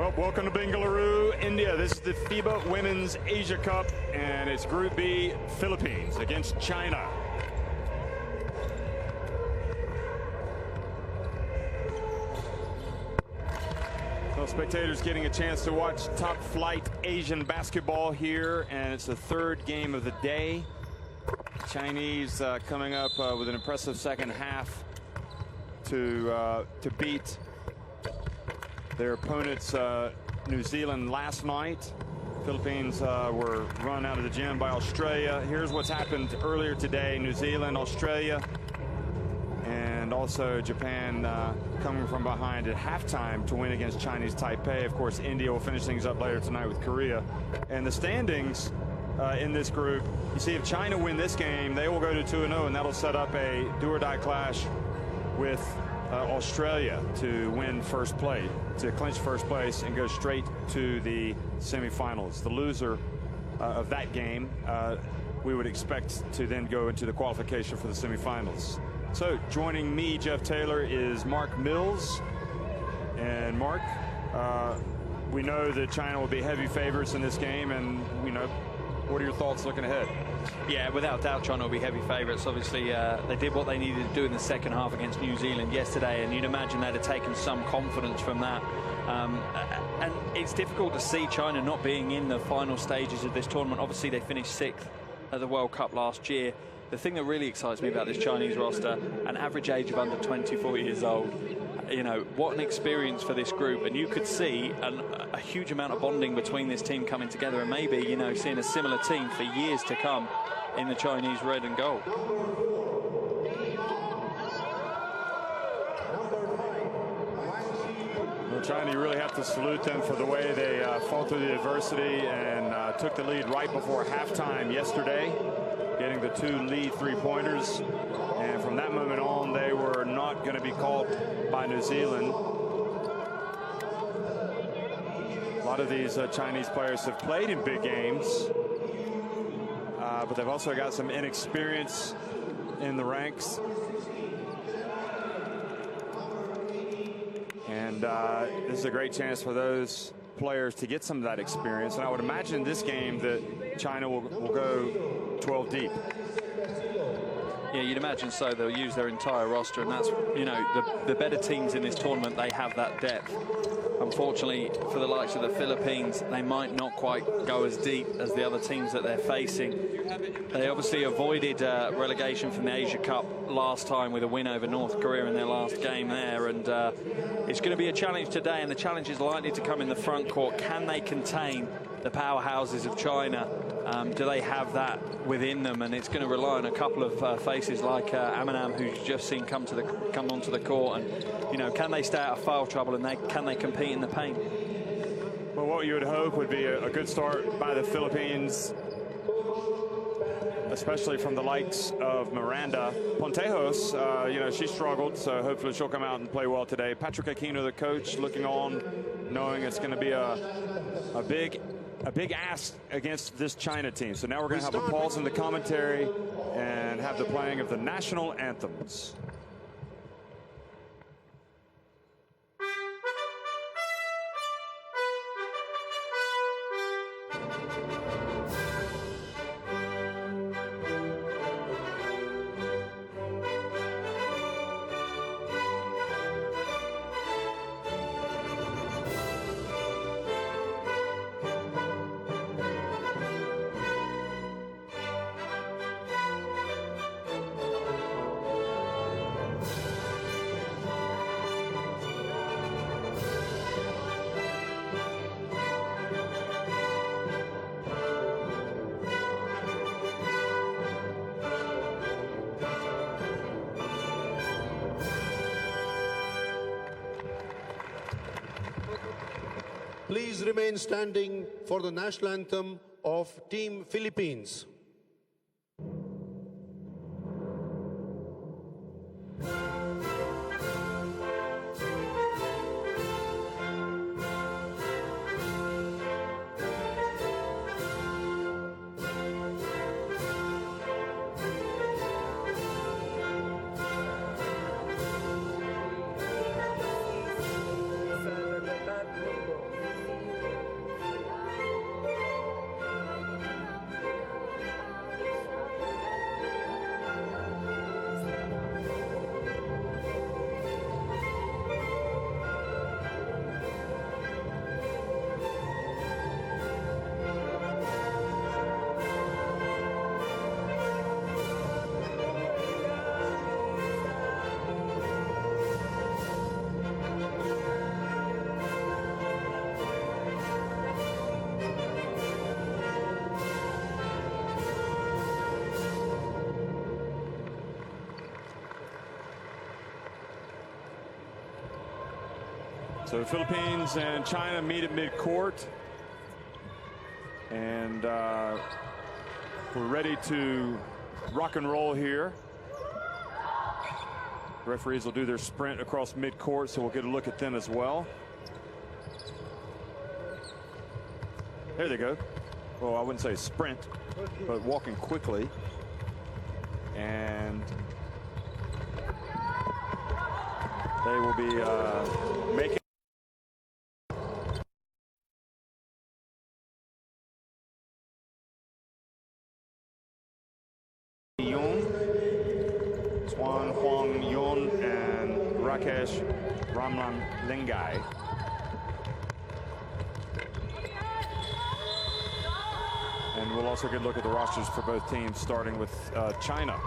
Well, welcome to Bengaluru, India. This is the Fiba Women's Asia Cup, and it's Group B, Philippines against China. Well, spectators getting a chance to watch top flight Asian basketball here, and it's the third game of the day. Chinese coming up with an impressive second half to beat their opponents, New Zealand, last night. Philippines were run out of the gym by Australia. Here's what's happened earlier today. New Zealand, Australia, and also Japan coming from behind at halftime to win against Chinese Taipei. Of course, India will finish things up later tonight with Korea. And the standings in this group, you see if China win this game, they will go to 2-0, and that'll set up a do-or-die clash with Australia to win first place, to clinch first place and go straight to the semifinals. The loser of that game, we would expect to then go into the qualification for the semifinals. So joining me, Jeff Taylor, is Mark Mills. And Mark, we know that China will be heavy favorites in this game, and what are your thoughts looking ahead? Yeah, without doubt, China will be heavy favourites. Obviously, they did what they needed to do in the second half against New Zealand yesterday, and you'd imagine they'd have taken some confidence from that. And it's difficult to see China not being in the final stages of this tournament. Obviously, they finished 6th at the World Cup last year. The thing that really excites me about this Chinese roster, an average age of under 24 years old. What an experience for this group, and you could see a huge amount of bonding between this team coming together, and maybe seeing a similar team for years to come in the Chinese red and gold. Well, China, you really have to salute them for the way they fought through the adversity and took the lead right before halftime yesterday, getting the 2 lead three-pointers. And from that moment on, they were not going to be called by New Zealand. A lot of these Chinese players have played in big games, but they've also got some inexperience in the ranks. And this is a great chance for those players to get some of that experience. And I would imagine this game that China will go 12 deep. Yeah, you'd imagine so. They'll use their entire roster, and that's, the better teams in this tournament, they have that depth. Unfortunately, for the likes of the Philippines, they might not quite go as deep as the other teams that they're facing. They obviously avoided relegation from the Asia Cup last time with a win over North Korea in their last game there, and it's going to be a challenge today, and the challenge is likely to come in the front court. Can they contain the powerhouses of China? Do they have that within them? And it's going to rely on a couple of faces like Amanam, who's just seen come onto the court, and can they stay out of foul trouble, and can they compete in the paint? Well, what you would hope would be a good start by the Philippines, especially from the likes of Miranda Pontejos. She struggled, so hopefully she'll come out and play well today. Patrick Aquino, the coach, looking on, knowing it's going to be a big ask against this China team. So now we're going to have a pause in the commentary and have the playing of the national anthems. Please remain standing for the national anthem of Team Philippines. So the Philippines and China meet at mid-court. And we're ready to rock and roll here. Referees will do their sprint across mid-court, so we'll get a look at them as well. There they go. Well, I wouldn't say sprint, but walking quickly. And they will be making Swan Huang Yun and Rakesh Ramlan Lingai. And we'll also get a look at the rosters for both teams, starting with China.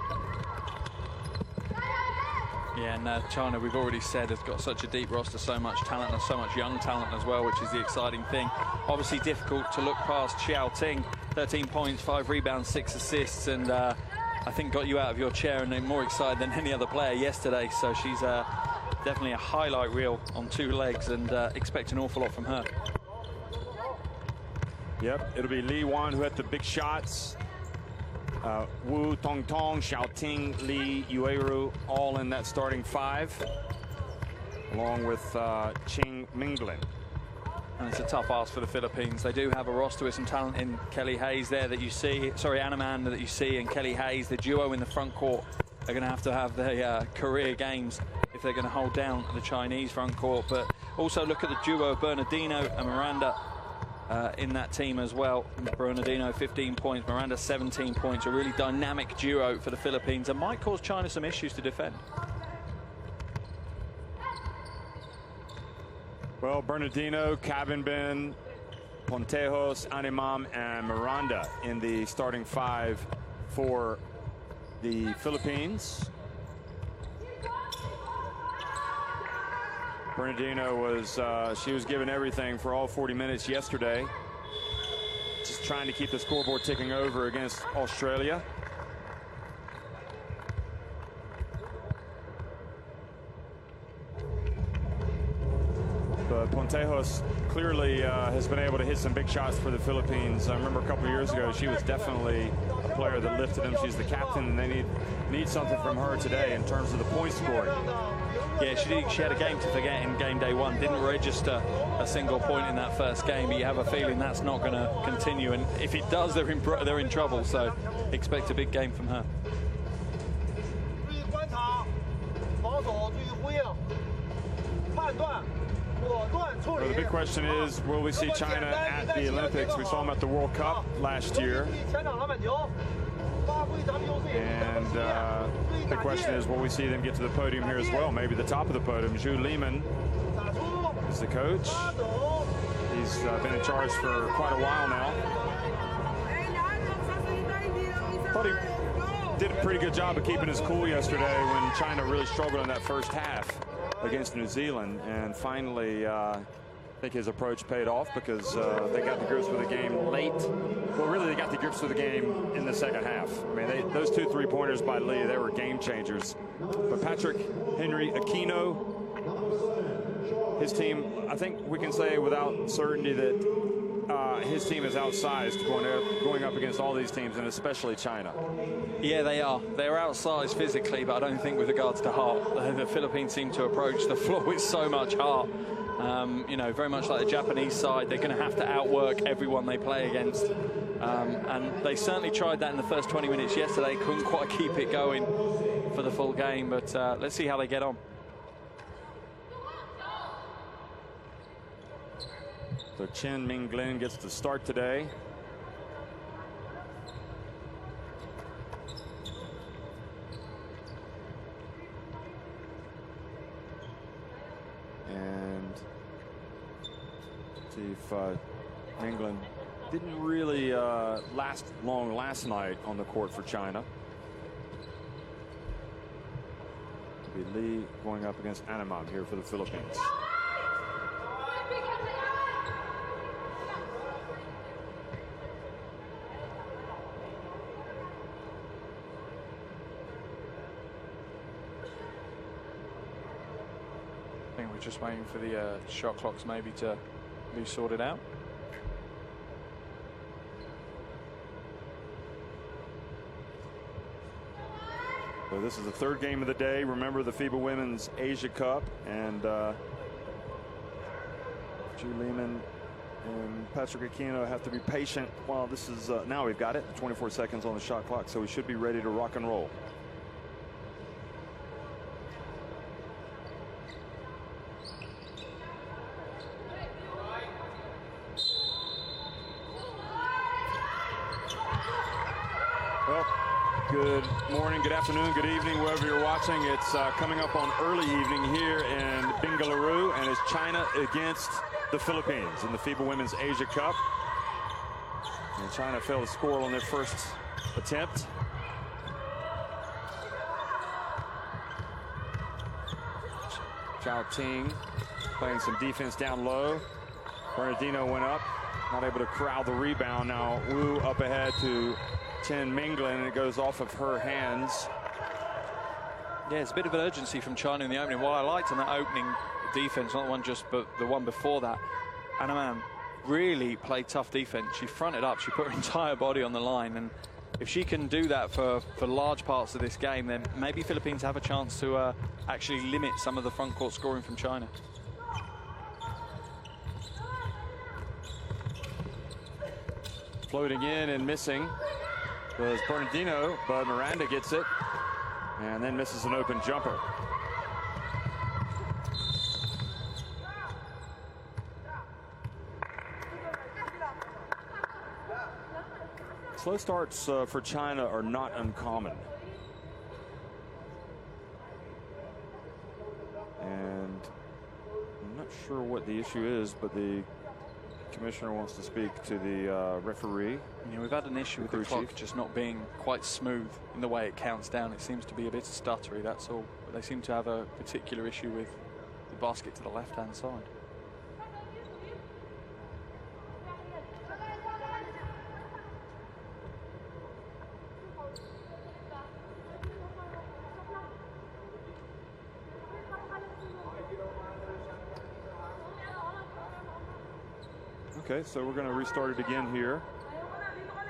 Yeah, and China, we've already said, has got such a deep roster, so much talent, and so much young talent as well, which is the exciting thing. Obviously difficult to look past Xiao Ting, 13 points, 5 rebounds, 6 assists, and I think got you out of your chair and more excited than any other player yesterday. So she's definitely a highlight reel on 2 legs, and expect an awful lot from her. Yep, it'll be Li Wan who had the big shots. Wu Tongtong, Xiao Ting, Li Yueru, all in that starting 5, along with Qing Minglin. And it's a tough ask for the Philippines. They do have a roster with some talent in Kelly Hayes there that you see. Sorry, Anaman that you see, and Kelly Hayes. The duo in the front court are going to have their career games if they're going to hold down the Chinese front court. But also look at the duo of Bernardino and Miranda in that team as well. Bernardino 15 points, Miranda 17 points. A really dynamic duo for the Philippines, and might cause China some issues to defend. Well, Bernardino, Cabinben, Pontejos, Animam, and Miranda in the starting 5 for the Philippines. Bernardino was, she was given everything for all 40 minutes yesterday. Just trying to keep the scoreboard ticking over against Australia. But Pontejos clearly has been able to hit some big shots for the Philippines. I remember a couple of years ago, she was definitely a player that lifted them. She's the captain, and they need something from her today in terms of the point scoring. Yeah, she had a game to forget in game day 1. Didn't register a single point in that first game, but you have a feeling that's not going to continue. And if it does, they're in trouble. So expect a big game from her. Well, the big question is, will we see China at the Olympics? We saw them at the World Cup last year. And the question is, will we see them get to the podium here as well? Maybe the top of the podium. Zhu Liman is the coach. He's been in charge for quite a while now. Thought he did a pretty good job of keeping his cool yesterday when China really struggled in that first half against New Zealand, and finally I think his approach paid off, because they got the grips with the game late. Well, really, they got the grips with the game in the second half. I mean, those 2 3-pointers by Lee, they were game changers. But Patrick Henry Aquino, his team, I think we can say without certainty that his team is outsized going up against all these teams, and especially China. Yeah, they are. They're outsized physically, but I don't think with regards to heart. The Philippines seem to approach the floor with so much heart. You know, very much like the Japanese side, they're going to have to outwork everyone they play against. And they certainly tried that in the first 20 minutes yesterday. Couldn't quite keep it going for the full game, but let's see how they get on. So Chen Minglin gets to start today. And see if Minglin didn't really last long last night on the court for China. It'll be Lee going up against Animam here for the Philippines. We're just waiting for the shot clocks maybe to be sorted out. So this is the third game of the day. Remember the FIBA Women's Asia Cup, and Drew Lehman and Patrick Aquino have to be patient while this is now we've got it 24 seconds on the shot clock, so we should be ready to rock and roll. Well, good morning, good afternoon, good evening, wherever you're watching. It's coming up on early evening here in Bengaluru, and it's China against the Philippines in the FIBA Women's Asia Cup. And China failed to score on their first attempt. Chao Ting playing some defense down low. Bernardino went up, not able to corral the rebound. Now Wu up ahead to Chen Minglin, and it goes off of her hands. Yeah, it's a bit of an urgency from China in the opening. What I liked on that opening defense, not the one just, but the one before that, Anaman really played tough defense. She fronted up, she put her entire body on the line, and if she can do that for large parts of this game, then maybe Philippines have a chance to actually limit some of the front court scoring from China. Floating in and missing was Bernardino, but Miranda gets it and then misses an open jumper. Slow starts for China are not uncommon. And I'm not sure what the issue is, but the commissioner wants to speak to the referee. Yeah, we've had an issue with the clock just not being quite smooth in the way it counts down. It seems to be a bit stuttery, that's all. But they seem to have a particular issue with the basket to the left-hand side. Okay, so we're going to restart it again here,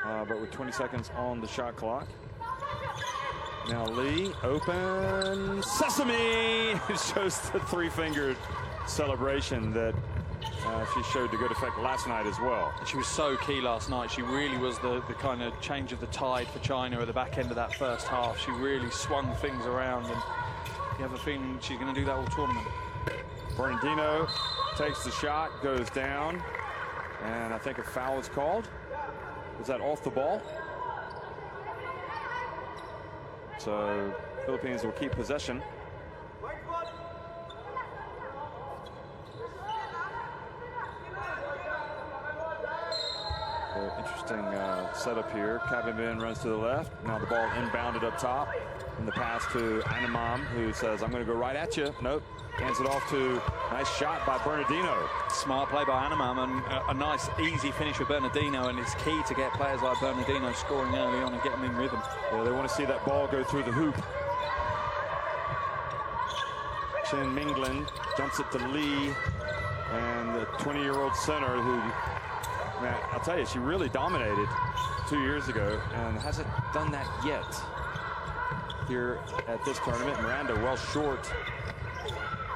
but with 20 seconds on the shot clock. Now Lee, open sesame! It shows the three-fingered celebration that she showed to good effect last night as well. She was so key last night. She really was the kind of change of the tide for China at the back end of that first half. She really swung things around, and you have a feeling she's going to do that all tournament. Bernardino takes the shot, goes down. And I think a foul is called. Was that off the ball? So Philippines will keep possession. Interesting setup here. Kevin Ben runs to the left. Now the ball inbounded up top. And the pass to Anamam, who says, I'm going to go right at you. Nope. Hands it off to, nice shot by Bernardino. Smart play by Anamam, and a nice, easy finish with Bernardino, and it's key to get players like Bernardino scoring early on and getting in rhythm. Yeah, they want to see that ball go through the hoop. Chen Minglin jumps it to Lee, and the 20-year-old center who, man, I'll tell you, she really dominated 2 years ago and hasn't done that yet here at this tournament. Miranda well short.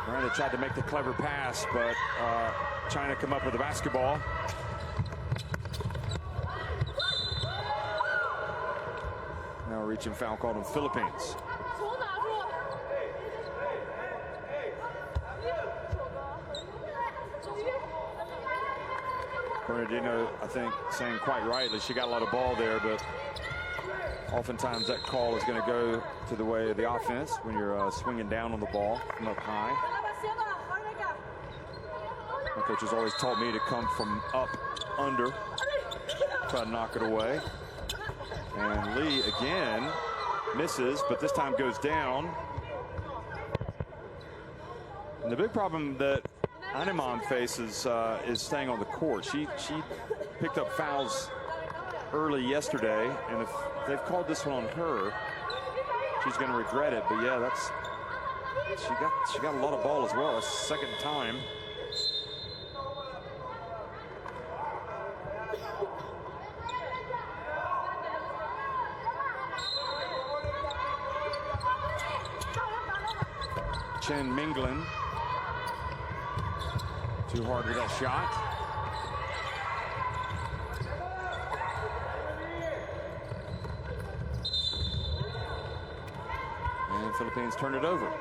Miranda tried to make the clever pass, but China come up with the basketball. Now reaching foul called on Philippines. Bernardino, I think, saying quite rightly, she got a lot of ball there, but oftentimes that call is going to go to the way of the offense when you're swinging down on the ball from up high. My coach has always taught me to come from up, under, try to knock it away. And Lee again misses, but this time goes down. And the big problem that Anamam faces is staying on the court. She picked up fouls early yesterday, and if they've called this one on her, she's going to regret it. But yeah, that's She got a lot of ball as well. A second time. Chen Minglin. Too hard with that shot. And Philippines turn it over.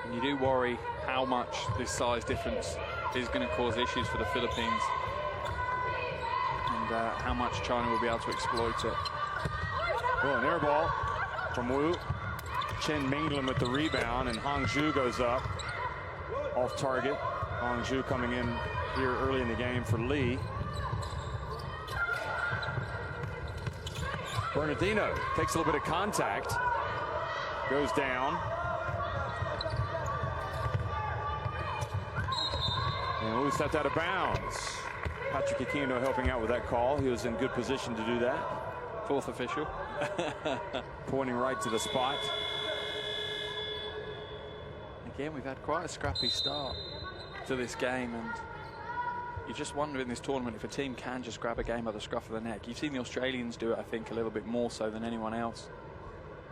And you do worry how much this size difference is going to cause issues for the Philippines, and how much China will be able to exploit it. Well, an air ball from Wu. Chen Minglin with the rebound, and Hong Zhu goes up off target. Hong Zhu coming in here early in the game for Lee. Bernardino takes a little bit of contact, goes down. And Wu stepped out of bounds. Patrick Aquino helping out with that call. He was in good position to do that. Fourth official. Pointing right to the spot. Again, we've had quite a scrappy start to this game, and you just wonder in this tournament if a team can just grab a game by the scruff of the neck. You've seen the Australians do it, I think, a little bit more so than anyone else.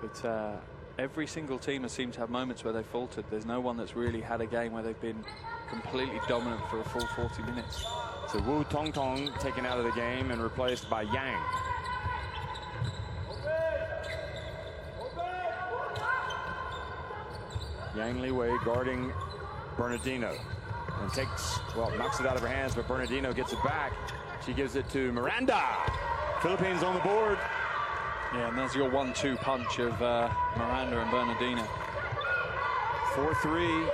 But every single team has seemed to have moments where they've faltered. There's no one that's really had a game where they've been completely dominant for a full 40 minutes. So Wu Tong Tong taken out of the game and replaced by Yang. Yang Li Wei guarding Bernardino. And knocks it out of her hands, but Bernardino gets it back. She gives it to Miranda. Philippines on the board. Yeah, and there's your 1-2 punch of Miranda and Bernardino. 4-3.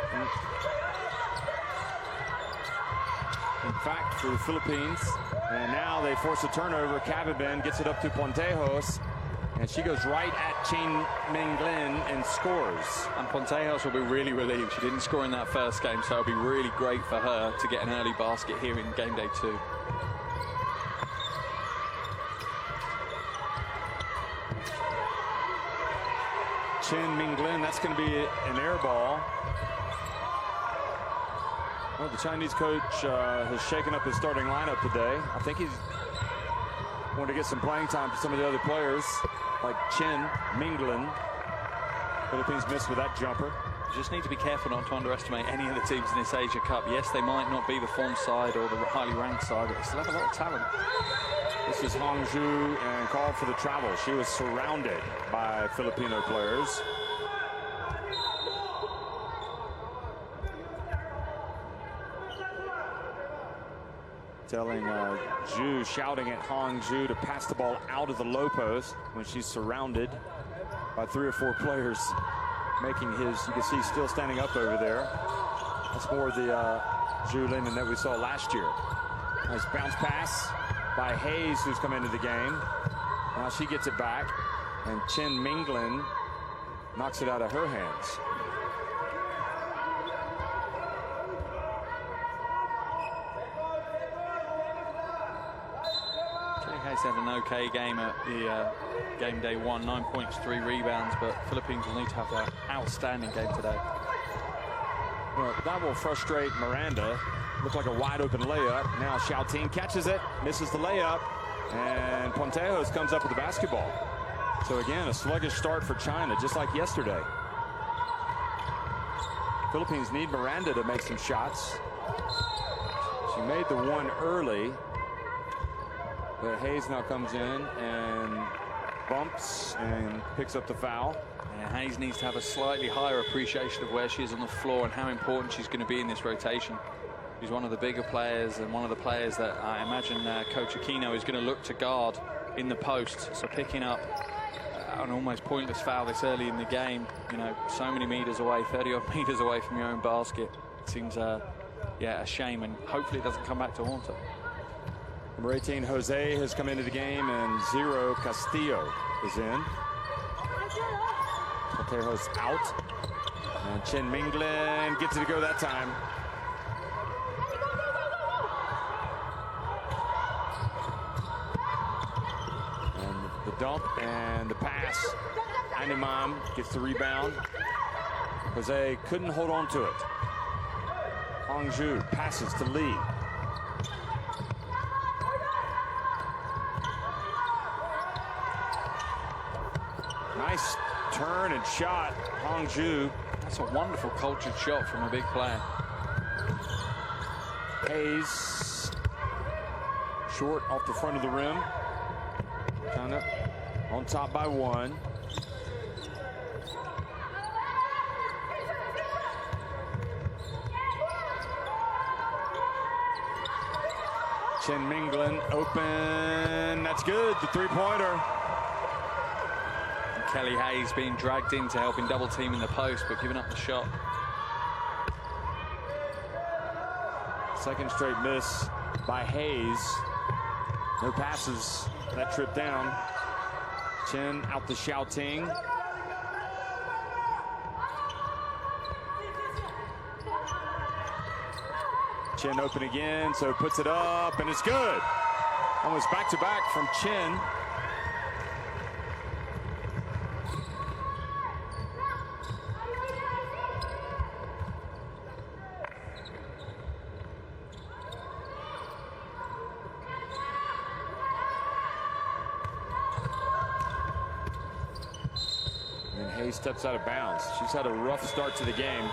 In fact, for the Philippines. And now they force a turnover. Cabibin gets it up to Pontejos. And she goes right at Chen Minglin and scores. And Pontejos will be really relieved. She didn't score in that first game, so it'll be really great for her to get an early basket here in game day 2. Chen Minglin, that's going to be an air ball. Well, the Chinese coach has shaken up his starting lineup today. I think he's wanted to get some playing time for some of the other players, like Chen Minglin. Philippines missed with that jumper. You just need to be careful not to underestimate any of the teams in this Asia Cup. Yes, they might not be the form side or the highly ranked side, but they still have a lot of talent. This is Hong Zhu and called for the travel. She was surrounded by Filipino players. Telling Zhu, shouting at Hong Zhu to pass the ball out of the low post when she's surrounded by 3 or 4 players making his, you can see still standing up over there. That's more the Zhu Lin that we saw last year. Nice bounce pass by Hayes, who's come into the game. Now she gets it back, and Chen Minglin knocks it out of her hands. Hayes had an okay game at the game day 1, 9 points, 3 rebounds, but Philippines will need to have an outstanding game today. Well, that will frustrate Miranda. Looked like a wide open layup. Now Xiaoting catches it, misses the layup, and Pontejos comes up with the basketball. So again, a sluggish start for China, just like yesterday. Philippines need Miranda to make some shots. She made the one early, but Hayes now comes in and bumps and picks up the foul. Yeah, Hayes needs to have a slightly higher appreciation of where she is on the floor and how important she's going to be in this rotation. She's one of the bigger players and one of the players that I imagine Coach Aquino is going to look to guard in the post. So picking up an almost pointless foul this early in the game, you know, so many meters away, 30-odd meters away from your own basket, it seems, yeah, a shame, and hopefully it doesn't come back to haunt her. Number 18, Jose, has come into the game, and 0, Castillo is in. Pontejos out. And Chen Minglin gets it to go that time. dump and the pass. Animam gets the rebound. Jose couldn't hold on to it. Hongju passes to Lee. Nice turn and shot, Hongju. That's a wonderful cultured shot from a big player. Hayes, short off the front of the rim. China on top by 1. Chen Minglin open, that's good, the three-pointer. Kelly Hayes being dragged into helping double team in the post, but giving up the shot. Second straight miss by Hayes. No passes that trip down. Chen out to Xiaoting. Chen open again, so puts it up, and it's good. Almost back-to-back from Chen. And Hayes steps out of bounds. She's had a rough start to the game.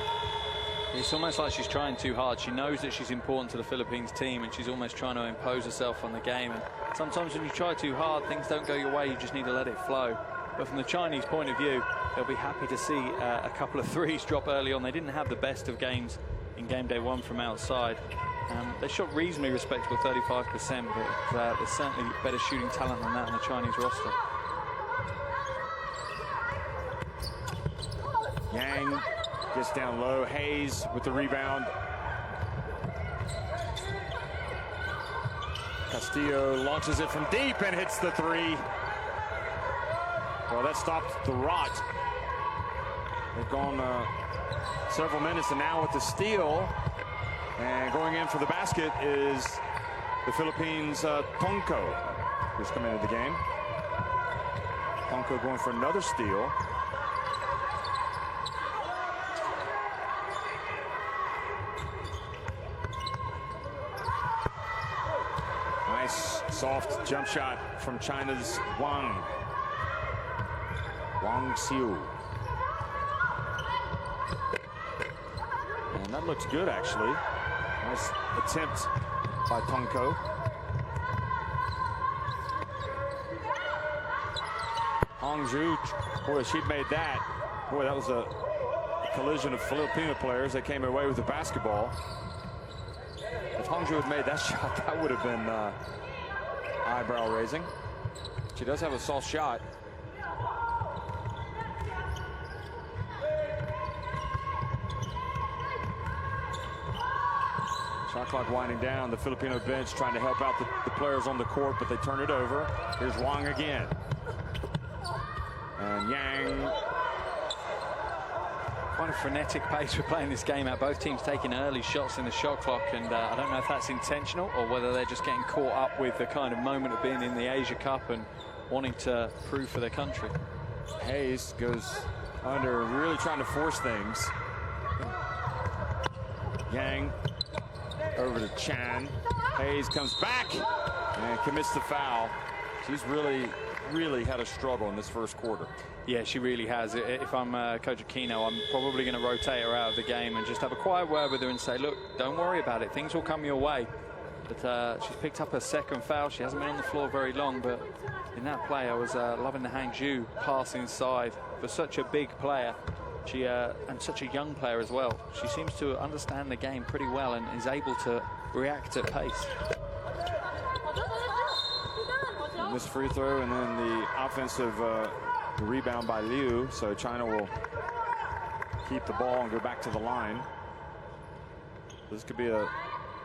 It's almost like she's trying too hard. She knows that she's important to the Philippines team, and she's almost trying to impose herself on the game. And sometimes when you try too hard, things don't go your way. You just need to let it flow. But from the Chinese point of view, they'll be happy to see a couple of threes drop early on. They didn't have the best of games in game day 1 from outside. They shot reasonably respectable 35%, but there's certainly better shooting talent than that in the Chinese roster. Yang gets down low. Hayes with the rebound. Castillo launches it from deep and hits the 3. Well, that stopped the rot. They've gone several minutes, and now with the steal and going in for the basket is the Philippines' Tongko, who's come into the game. Tongko going for another steal. Nice soft jump shot from China's Wang Xiu. And that looks good, actually. Nice attempt by Tongko. Hongju, boy, she made that. Boy, that was a collision of Filipino players that came away with the basketball. If Hongju had made that shot, that would have been eyebrow raising. She does have a soft shot. Shot clock winding down. The Filipino bench trying to help out the players on the court, but they turn it over. Here's Wang again. And Yang. Quite a frenetic pace we're playing this game at. Both teams taking early shots in the shot clock, and I don't know if that's intentional or whether they're just getting caught up with the kind of moment of being in the Asia Cup and wanting to prove for their country. Hayes goes under, really trying to force things. Yang over to Chan. Hayes comes back and commits the foul. She's really had a struggle in this first quarter. Yeah, she really has. If I'm Coach Aquino, I'm probably going to rotate her out of the game and just have a quiet word with her and say, look, don't worry about it. Things will come your way. But she's picked up her second foul. She hasn't been on the floor very long, but in that play, I was loving the Hangzhou pass inside. For such a big player, and such a young player as well, she seems to understand the game pretty well and is able to react at pace. And this free throw, and then the offensive rebound by Liu. So China will keep the ball and go back to the line. This could be a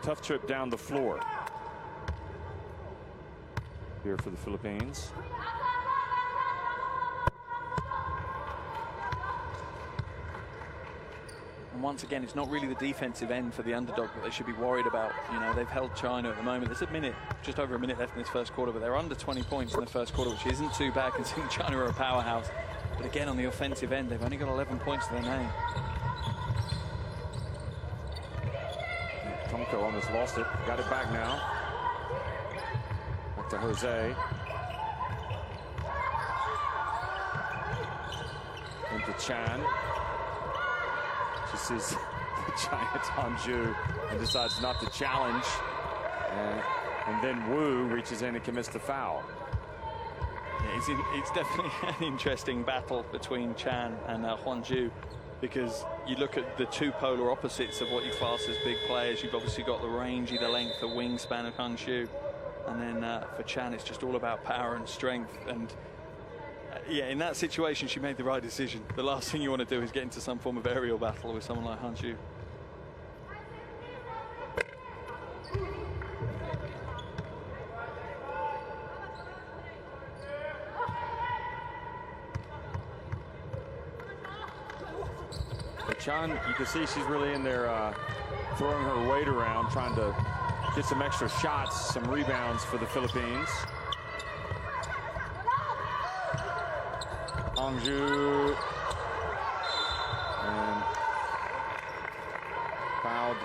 tough trip down the floor here for the Philippines. once again, it's not really the defensive end for the underdog that they should be worried about. You know, they've held China at the moment. There's a minute, just over a minute left in this first quarter, but they're under 20 points in the first quarter, which isn't too bad considering China are a powerhouse. But again, on the offensive end, they've only got 11 points to their name. Tomko almost lost it. Got it back now. Back to Jose. Into Chan. She sees the giant Hanju and decides not to challenge. And then Wu reaches in and commits the foul. Yeah, it's definitely an interesting battle between Chan and Huanju, because you look at the two polar opposites of what you class as big players. You've obviously got the range, the length, the wingspan of Huanju, and then for Chan it's just all about power and strength. And yeah, in that situation she made the right decision. The last thing you want to do is get into some form of aerial battle with someone like Huanju. Chan, you can see she's really in there throwing her weight around, trying to get some extra shots, some rebounds for the Philippines. Hangzhou. And fouled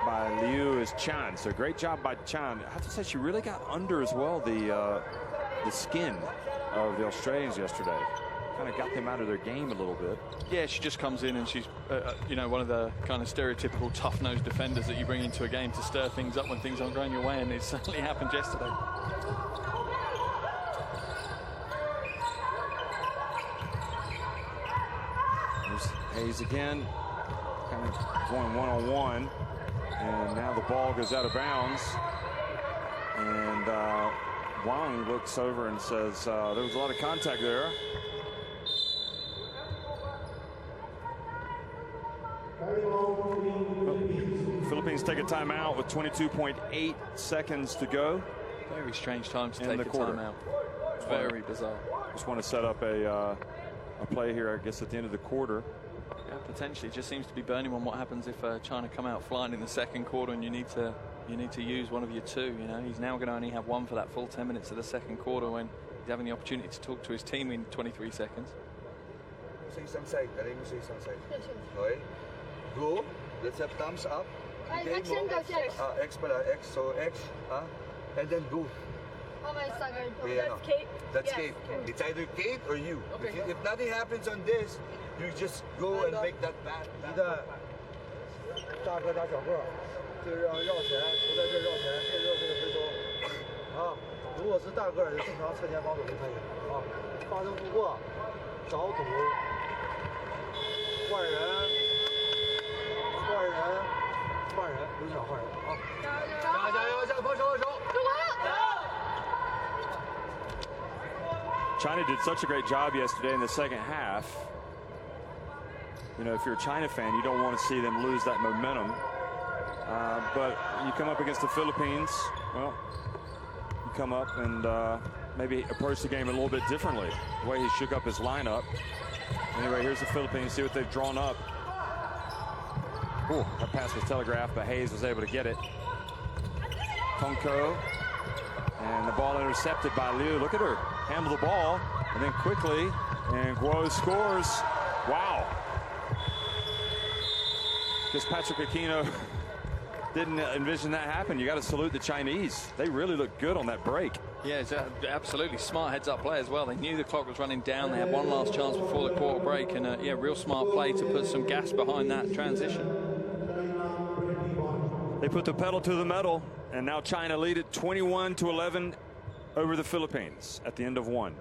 by Liu is Chan. So great job by Chan. I have to say, she really got under as well the skin of the Australians yesterday. Kind of got them out of their game a little bit. Yeah, she just comes in and she's, you know, one of the kind of stereotypical tough-nosed defenders that you bring into a game to stir things up when things aren't going your way, and it certainly happened yesterday. There's Hayes again, kind of going one-on-one, and now the ball goes out of bounds, and Wang looks over and says there was a lot of contact there. Philippines take a timeout with 22.8 seconds to go. Very strange time to take a timeout. Very bizarre. Just want to set up a play here, I guess, at the end of the quarter. Yeah, potentially. It just seems to be burning on what happens if China come out flying in the second quarter, and you need to use one of your two. You know, he's now going to only have one for that full 10 minutes of the second quarter when he's having the opportunity to talk to his team in 23 seconds. Go. Let's have thumbs up. Okay, X, so X, and then go. That's Kate. That's Kate. It's either Kate or you. Okay. If nothing happens on this, you just go and make that bad. 大个打小个，这个让绕前，不在这绕前，这绕这个回收。啊，如果是大个儿，就正常侧前防守就可以。啊，发生突破，找堵，换人。 换人，留小换人啊！加油，下防守，守！ China did such a great job yesterday in the second half. You know, if you're a China fan, you don't want to see them lose that momentum. But you come up against the Philippines, well, you come up and maybe approach the game a little bit differently. The way he shook up his lineup. Anyway, here's the Philippines. See what they've drawn up. Ooh, that pass was telegraphed, but Hayes was able to get it. Tomko, and the ball intercepted by Liu. Look at her handle the ball, and then quickly, and Guo scores. Wow. Because Patrick Aquino didn't envision that happen. You got to salute the Chinese. They really look good on that break. Yeah, it's absolutely smart heads-up play as well. They knew the clock was running down. They had one last chance before the quarter break, and yeah, real smart play to put some gas behind that transition. They put the pedal to the metal, and now China lead it 21-11 over the Philippines at the end of one.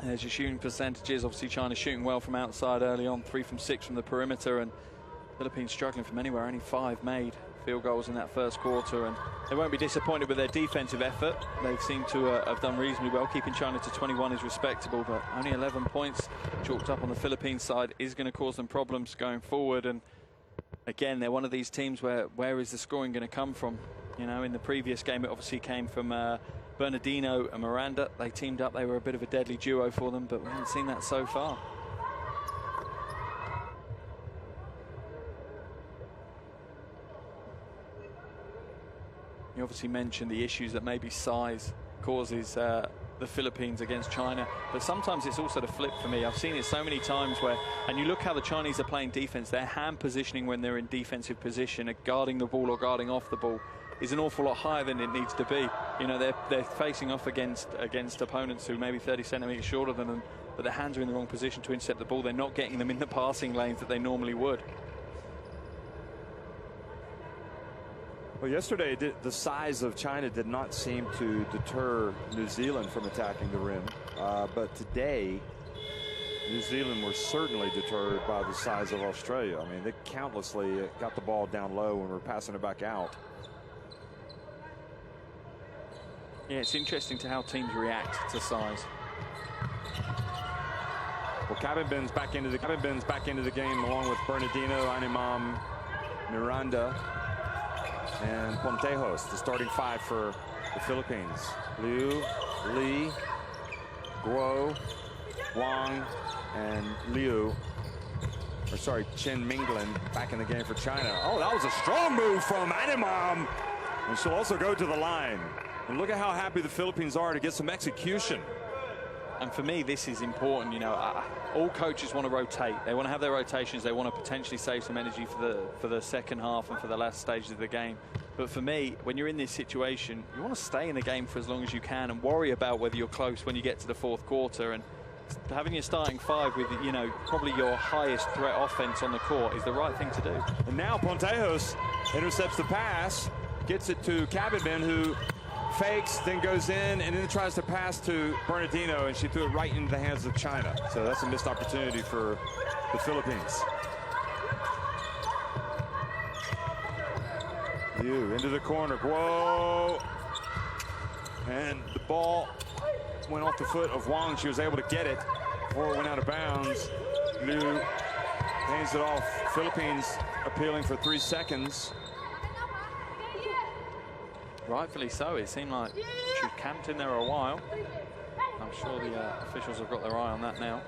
There's your shooting percentages. Obviously, China shooting well from outside early on, 3 from 6 from the perimeter, and Philippines struggling from anywhere. Only 5 made field goals in that first quarter, and they won't be disappointed with their defensive effort. They've seemed to have done reasonably well. Keeping China to 21 is respectable, but only 11 points chalked up on the Philippines side is going to cause them problems going forward. And again, they're one of these teams where is the scoring going to come from? You know, in the previous game, it obviously came from Bernardino and Miranda. They teamed up. They were a bit of a deadly duo for them, but we haven't seen that so far. You obviously mentioned the issues that maybe size causes the Philippines against China, but sometimes it's also the flip for me. I've seen it so many times where, and you look how the Chinese are playing defense, their hand positioning when they're in defensive position, guarding the ball or guarding off the ball, is an awful lot higher than it needs to be. You know, they're facing off against opponents who may be 30 centimeters shorter than them, but their hands are in the wrong position to intercept the ball. They're not getting them in the passing lanes that they normally would. Well, yesterday, the size of China did not seem to deter New Zealand from attacking the rim. But today, New Zealand were certainly deterred by the size of Australia. I mean, they countlessly got the ball down low and were passing it back out. Yeah, it's interesting to how teams react to size. Well, Cabinben's back into the game along with Bernardino, Animam, Miranda, and Pontejos, the starting five for the Philippines. Liu, Lee, Guo, Wang, and Liu. Or sorry, Chen Minglin back in the game for China. Oh, that was a strong move from Animam. And she'll also go to the line. And look at how happy the Philippines are to get some execution. And for me, this is important. You know, all coaches want to rotate. They want to have their rotations. They want to potentially save some energy for the second half and for the last stages of the game. But for me, when you're in this situation, you want to stay in the game for as long as you can and worry about whether you're close when you get to the fourth quarter. And having your starting five with, you know, probably your highest threat offense on the court is the right thing to do. And now Pontejos intercepts the pass, gets it to Cabinben, who fakes, then goes in, and then tries to pass to Bernardino, and she threw it right into the hands of China. So that's a missed opportunity for the Philippines. Liu into the corner. Whoa! And the ball went off the foot of Wang. She was able to get it before it went out of bounds. Liu hands it off. Philippines appealing for 3 seconds. Rightfully so. It seemed like she camped in there a while. I'm sure the officials have got their eye on that now.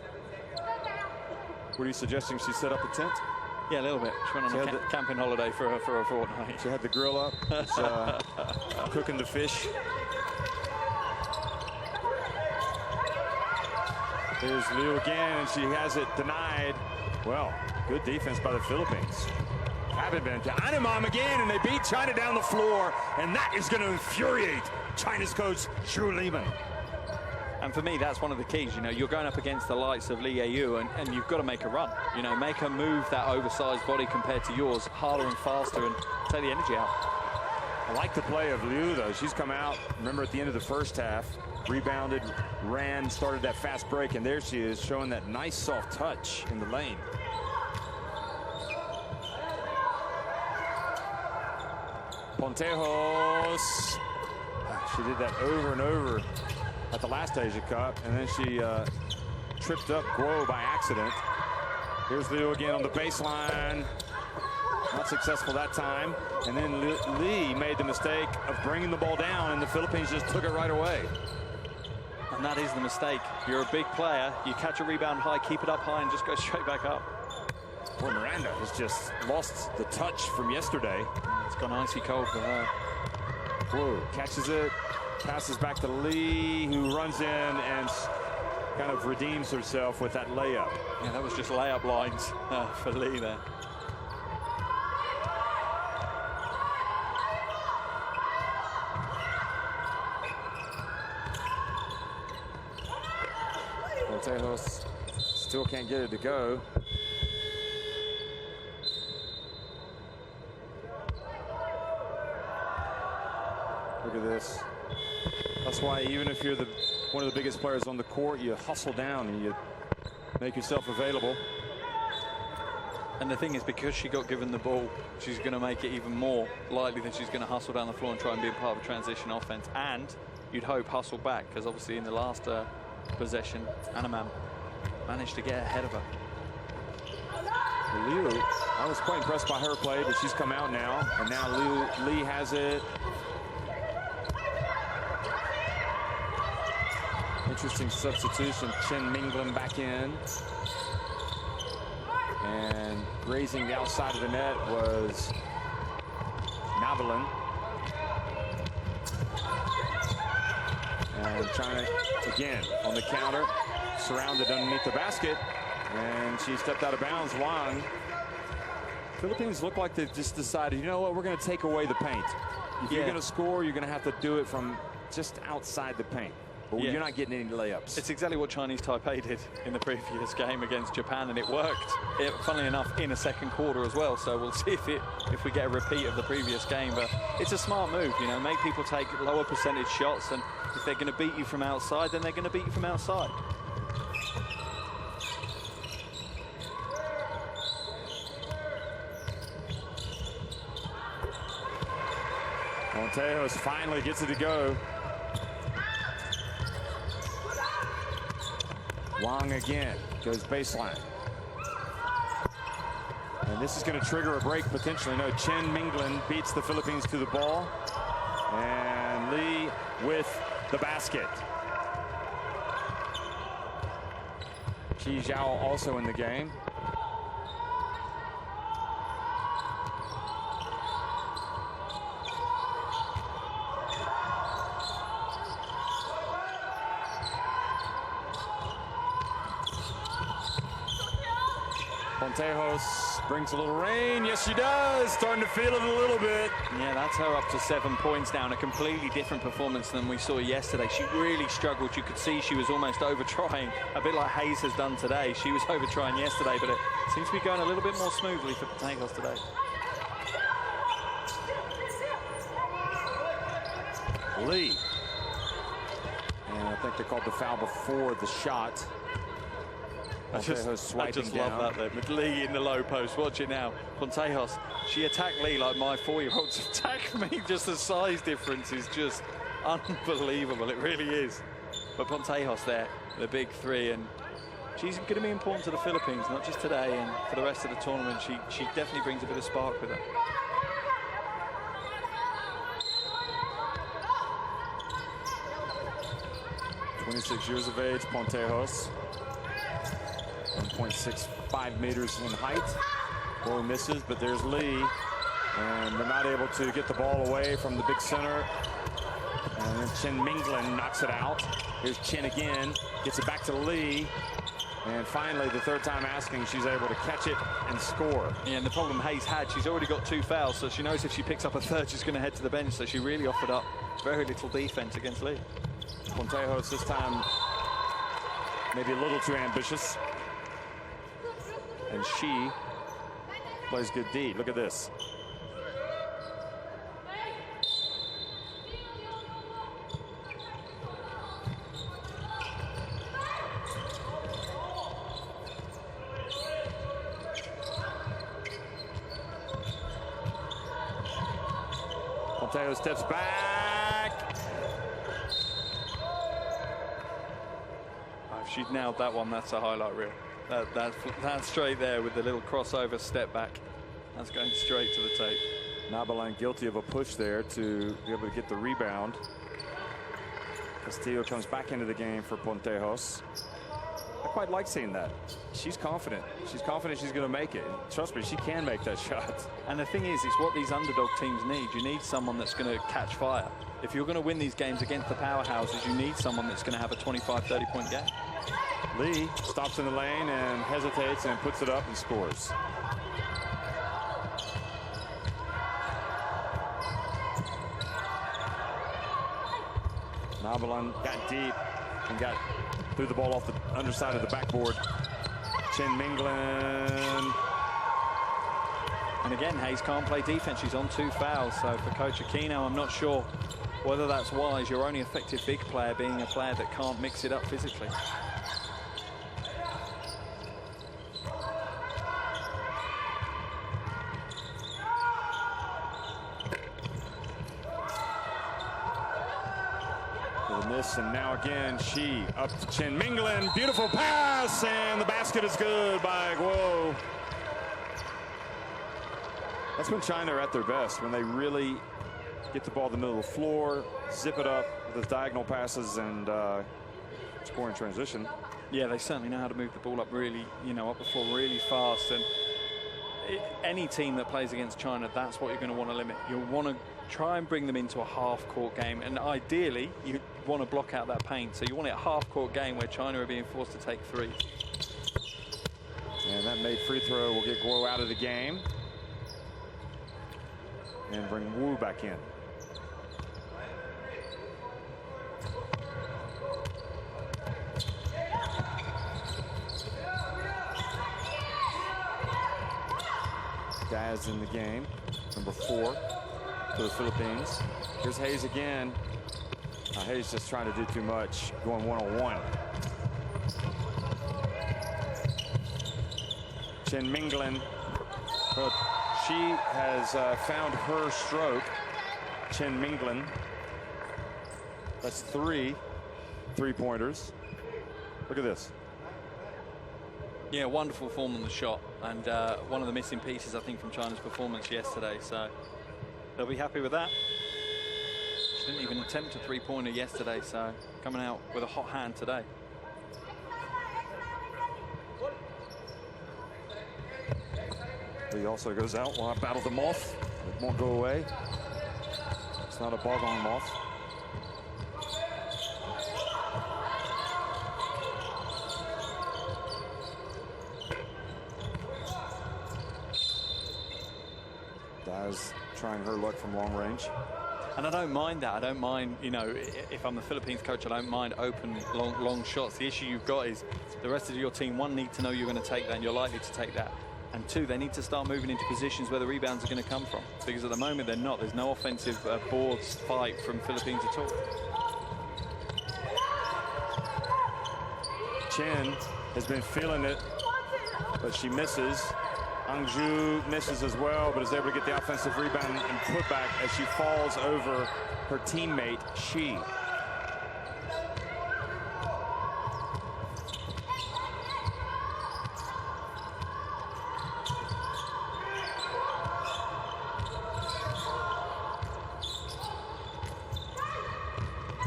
What are you suggesting? She set up a tent? Yeah, a little bit. She went on a camping holiday for a fortnight. She had the grill up. Was, cooking the fish. Here's Liu again, and she has it denied. Well, good defense by the Philippines. Cabinben to Animam again, and they beat China down the floor, and that is going to infuriate China's coach, Xu Liman. And for me, that's one of the keys. You know, you're going up against the likes of Li Yeu, and you've got to make a run. You know, make her move that oversized body compared to yours harder and faster and take the energy out. I like the play of Liu, though. She's come out, remember, at the end of the first half, rebounded, ran, started that fast break, and there she is, showing that nice soft touch in the lane. Pontejos. She did that over and over at the last Asia Cup, and then she tripped up Guo by accident. Here's Liu again on the baseline. Not successful that time. And then Lee made the mistake of bringing the ball down, and the Philippines just took it right away. And that is the mistake. You're a big player. You catch a rebound high, keep it up high, and just go straight back up. Poor Miranda has just lost the touch from yesterday. It's gone icy cold for her. Whoa, catches it, passes back to Lee, who runs in and kind of redeems herself with that layup. Yeah, that was just layup lines for Lee there. Pontejos still can't get it to go. Look at this. That's why even if you're one of the biggest players on the court, you hustle down and you make yourself available. And the thing is, because she got given the ball, she's going to make it even more likely that she's going to hustle down the floor and try and be a part of a transition offense. And you'd hope hustle back, because obviously in the last possession, Anamam managed to get ahead of her. Liu, I was quite impressed by her play, but she's come out now, and now Lee has it. Interesting substitution. Chen Minglin back in. And grazing the outside of the net was Navalin. And trying to, again, on the counter, surrounded underneath the basket. And she stepped out of bounds. Wang. Philippines look like they've just decided, you know what, we're going to take away the paint. If you're going to score, you're going to have to do it from just outside the paint. But you're not getting any layups. It's exactly what Chinese Taipei did in the previous game against Japan, and it worked, funnily enough, in a second quarter as well. So we'll see if we get a repeat of the previous game. But it's a smart move, you know, make people take lower percentage shots, and if they're going to beat you from outside, then they're going to beat you from outside. Monteos finally gets it to go. Wang again goes baseline. And this is going to trigger a break potentially. No, Chen Minglin beats the Philippines to the ball. And Lee with the basket. Qi Zhao also in the game. Pontejos brings a little rain. Yes, she does. Starting to feel it a little bit. Yeah, that's her up to 7 points now. A completely different performance than we saw yesterday. She really struggled. You could see she was almost over-trying, a bit like Hayes has done today. She was over-trying yesterday, but it seems to be going a little bit more smoothly for Pontejos today. Lee. And I think they called the foul before the shot. I just love that there with Lee in the low post. Watch it now. Pontejos, she attacked Lee like my 4-year-olds attack me. Just the size difference is just unbelievable. It really is. But Pontejos there, the big three, and she's going to be important to the Philippines, not just today and for the rest of the tournament. She definitely brings a bit of spark with her. "26 years of age, Pontejos. 1.65 meters in height. Boy misses, but there's Lee. And they're not able to get the ball away from the big center. And then Chen Minglin knocks it out. Here's Chen again, gets it back to Lee. And finally, the third time asking, she's able to catch it and score. Yeah, and the problem Hayes had, she's already got 2 fouls, so she knows if she picks up a third, she's going to head to the bench. So she really offered up very little defense against Lee. Pontejos this time maybe a little too ambitious. And she plays good D. Look at this. Pontejos steps back. If she'd nailed that one, that's a highlight reel. That straight there with the little crossover step back. That's going straight to the tape. Nabalan guilty of a push there to be able to get the rebound. Castillo comes back into the game for Pontejos. I quite like seeing that. She's confident. She's confident she's going to make it. Trust me, she can make that shot. And the thing is, it's what these underdog teams need. You need someone that's going to catch fire. If you're going to win these games against the powerhouses, you need someone that's going to have a 25, 30-point game. Lee stops in the lane and hesitates and puts it up and scores. Nabalan got deep and threw the ball off the underside of the backboard. Chen Minglin. And again, Hayes can't play defense. She's on 2 fouls. So for Coach Aquino, I'm not sure whether that's wise. Your only effective big player being a player that can't mix it up physically. Miss, and now again, she up to Chen Minglin. Beautiful pass, and the basket is good by Guo. That's when China are at their best, when they really get the ball in the middle of the floor, zip it up with those diagonal passes, and score in transition. Yeah, they certainly know how to move the ball up really, up the floor really fast. And any team that plays against China, that's what you're going to want to limit. You'll want to try and bring them into a half-court game, and ideally, you want to block out that paint. So you want it a half-court game where China are being forced to take three. And that made free throw will get Guo out of the game and bring Wu back in. Daz in the game, number 4 for the Philippines. Here's Hayes again. Hayes just trying to do too much, going one-on-one. Chen Minglin, but she has found her stroke. Chen Minglin. That's 3 3-pointers. Look at this. Yeah, wonderful form on the shot, and one of the missing pieces, I think, from China's performance yesterday. So they'll be happy with that. She didn't even attempt a 3-pointer yesterday, so coming out with a hot hand today. He also goes out while I battle the moth. It won't go away. It's not a bogong moth. Daz trying her luck from long range. And I don't mind that. I don't mind, if I'm the Philippines coach, I don't mind open, long shots. The issue you've got is the rest of your team, 1, need to know you're going to take that and you're likely to take that. And 2, they need to start moving into positions where the rebounds are going to come from. Because at the moment, they're not. There's no offensive boards fight from Philippines at all. Chen has been feeling it, but she misses. Hangzhou misses as well, but is able to get the offensive rebound and put back as she falls over her teammate, Shi.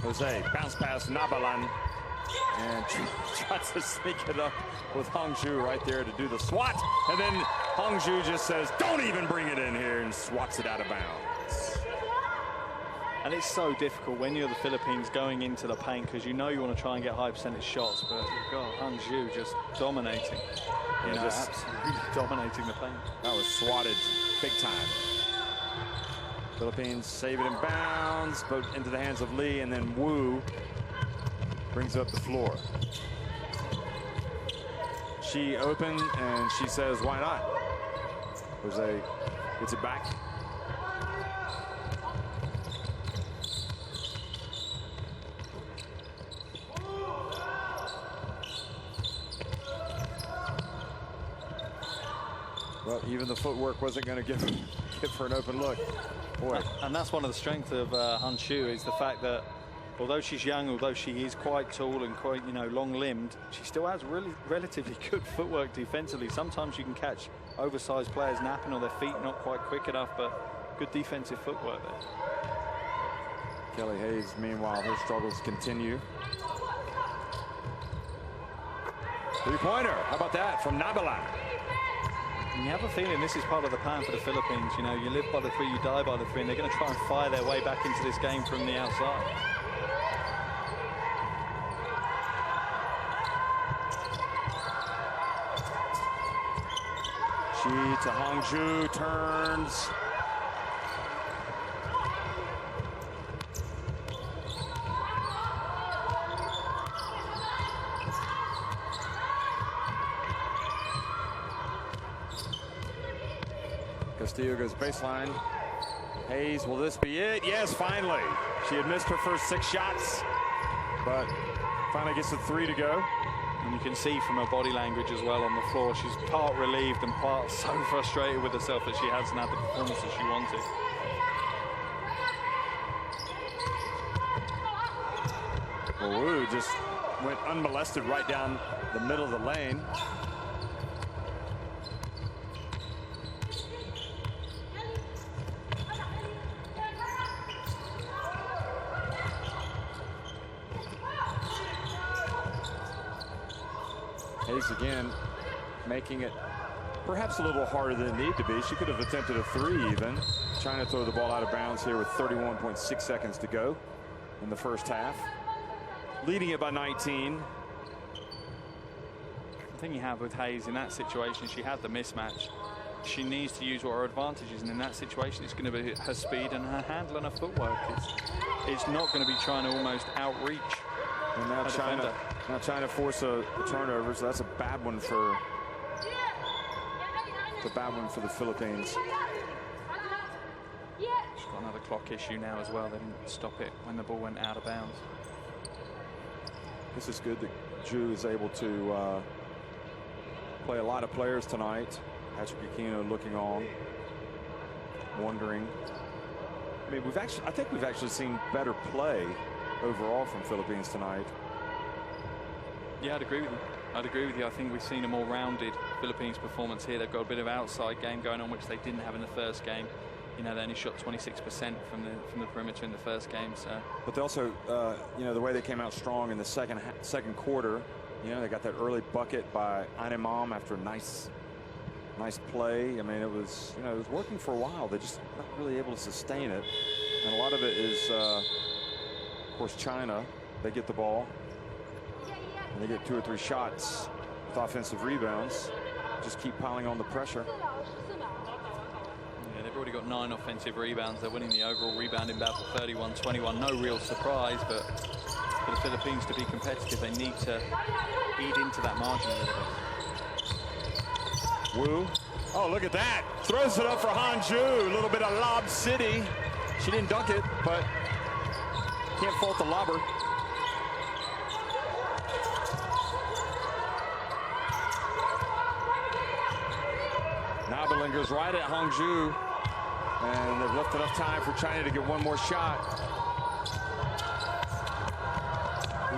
Jose, bounce pass, Nabalan, and tries to sneak it up with Hangzhou right there to do the swat. And then Hangzhou just says, don't even bring it in here, and swats it out of bounds. And it's so difficult when you're the Philippines going into the paint, because you want to try and get high percentage shots, but you've got Hangzhou just dominating. Just absolutely dominating the paint. That was swatted big time. Philippines save it in bounds, but into the hands of Lee, and then Wu brings up the floor. She open, and she says, why not? Jose gets it back. Well, even the footwork wasn't going to give her an open look. Boy. And that's one of the strengths of Hangzhou, is the fact that although she's young, although she is quite tall and quite, long-limbed, she still has relatively good footwork defensively. Sometimes you can catch oversized players napping on their feet, not quite quick enough, but good defensive footwork there. Kelly Hayes, meanwhile, her struggles continue. 3-pointer, how about that from Nabalan? And you have a feeling this is part of the plan for the Philippines. You live by the 3, you die by the 3, and they're going to try and fire their way back into this game from the outside. She to Hangzhou, turns. Castillo goes baseline. Hayes, will this be it? Yes, finally. She had missed her first 6 shots, but finally gets the 3 to go. And you can see from her body language as well on the floor, she's part relieved and part so frustrated with herself that she hasn't had the performance that she wanted. Well, Wu just went unmolested right down the middle of the lane. Hayes again making it perhaps a little harder than it needed to be. She could have attempted a 3 even. China throw the ball out of bounds here with 31.6 seconds to go in the first half. Leading it by 19. The thing you have with Hayes in that situation, she had the mismatch. She needs to use what her advantage is, and in that situation it's going to be her speed and her handle and her footwork. It's not going to be trying to almost outreach. And now China force a turnover, so that's a bad one for the Philippines. She's got another clock issue now as well. They didn't stop it when the ball went out of bounds. This is good that Zhu is able to play a lot of players tonight. Patrick Aquino looking on, wondering. I mean, I think we've actually seen better play overall from Philippines tonight. Yeah, I'd agree with you. I think we've seen a more rounded Philippines performance here. They've got a bit of outside game going on, which they didn't have in the first game. You know, they only shot 26% from the perimeter in the first game. So, but they also, you know, the way they came out strong in the second quarter. You know, they got that early bucket by Anemam after a nice play. I mean, it was working for a while. They're just not really able to sustain it, and a lot of it is, of course, China. They get the ball, and they get 2 or 3 shots with offensive rebounds. Just keep piling on the pressure. Yeah, they've already got 9 offensive rebounds. They're winning the overall rebounding battle 31-21. No real surprise, but for the Philippines to be competitive, they need to eat into that margin a little bit. Wu. Oh, look at that. Throws it up for Hangzhou. A little bit of lob city. She didn't dunk it, but can't fault the lobber. Nabelinger's right at Hangzhou, and they've left enough time for China to get one more shot.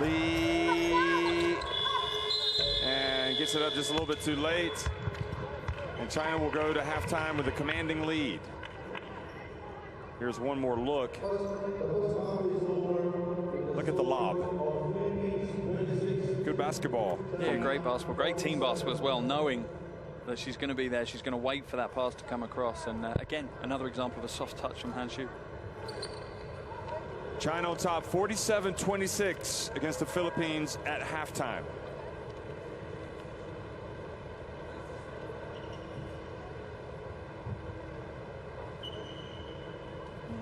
Lee, and gets it up just a little bit too late. And China will go to halftime with a commanding lead. Here's one more look. Look at the lob. Good basketball. Yeah, great basketball. Great team basketball as well, knowing that she's going to be there. She's going to wait for that pass to come across. And again, another example of a soft touch from Hangzhou. China on top 47-26 against the Philippines at halftime.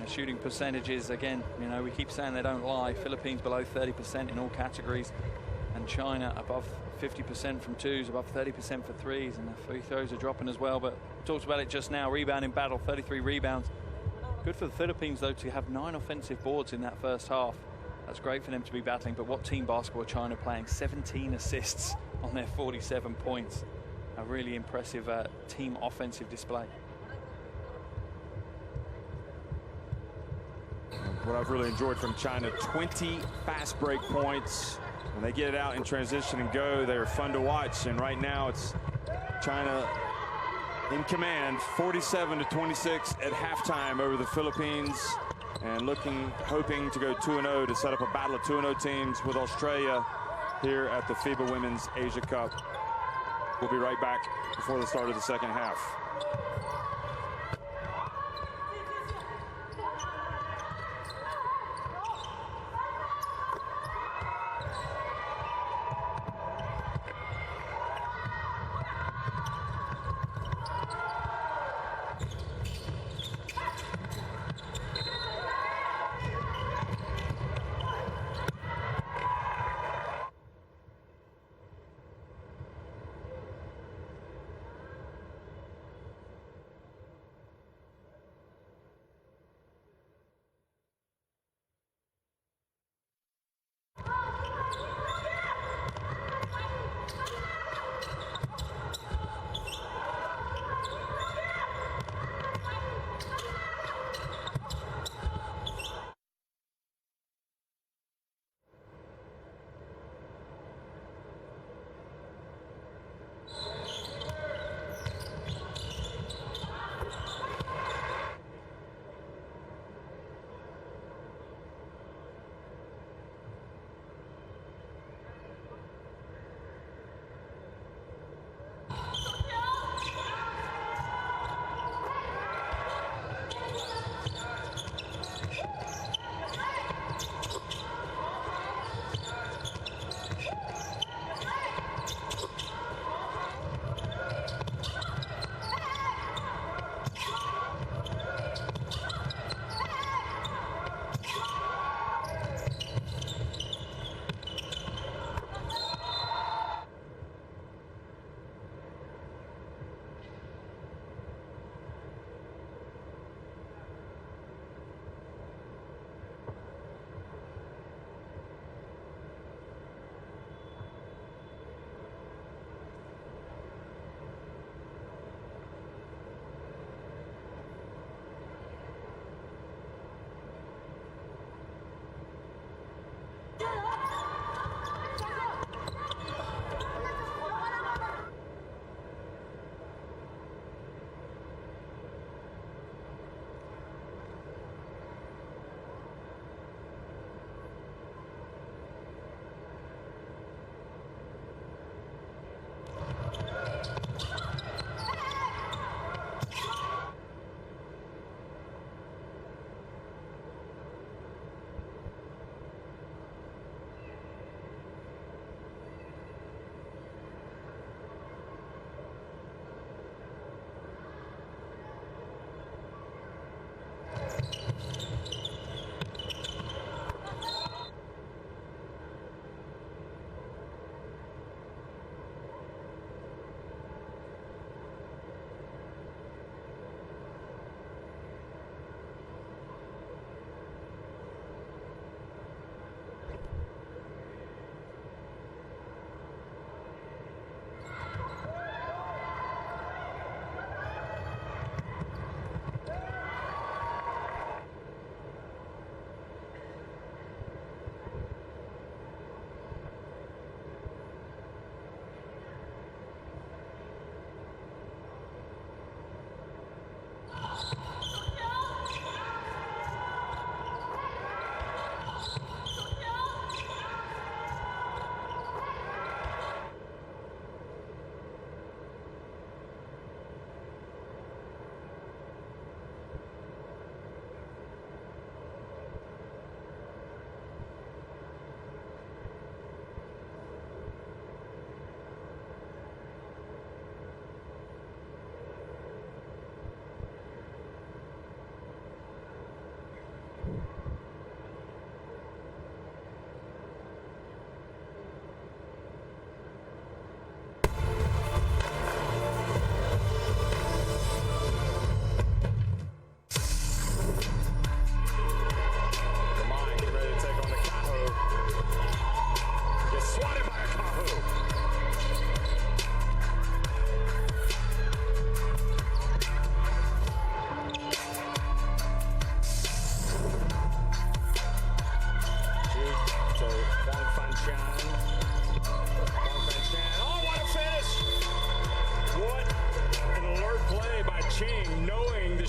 Shooting percentages, again, you know, we keep saying they don't lie. Philippines below 30% in all categories, and China above 50% from twos, above 30% for threes, and the free throws are dropping as well. But we talked about it just now. Rebounding battle, 33 rebounds. Good for the Philippines, though, to have 9 offensive boards in that first half. That's great for them to be battling. But what team basketball China playing? 17 assists on their 47 points. A really impressive team offensive display. What I've really enjoyed from China, 20 fast break points. When they get it out in transition and go, they're fun to watch. And right now it's China in command, 47-26 at halftime over the Philippines, and hoping to go 2-0 to set up a battle of 2-0 teams with Australia here at the Fiba Women's Asia Cup. We'll be right back before the start of the second half.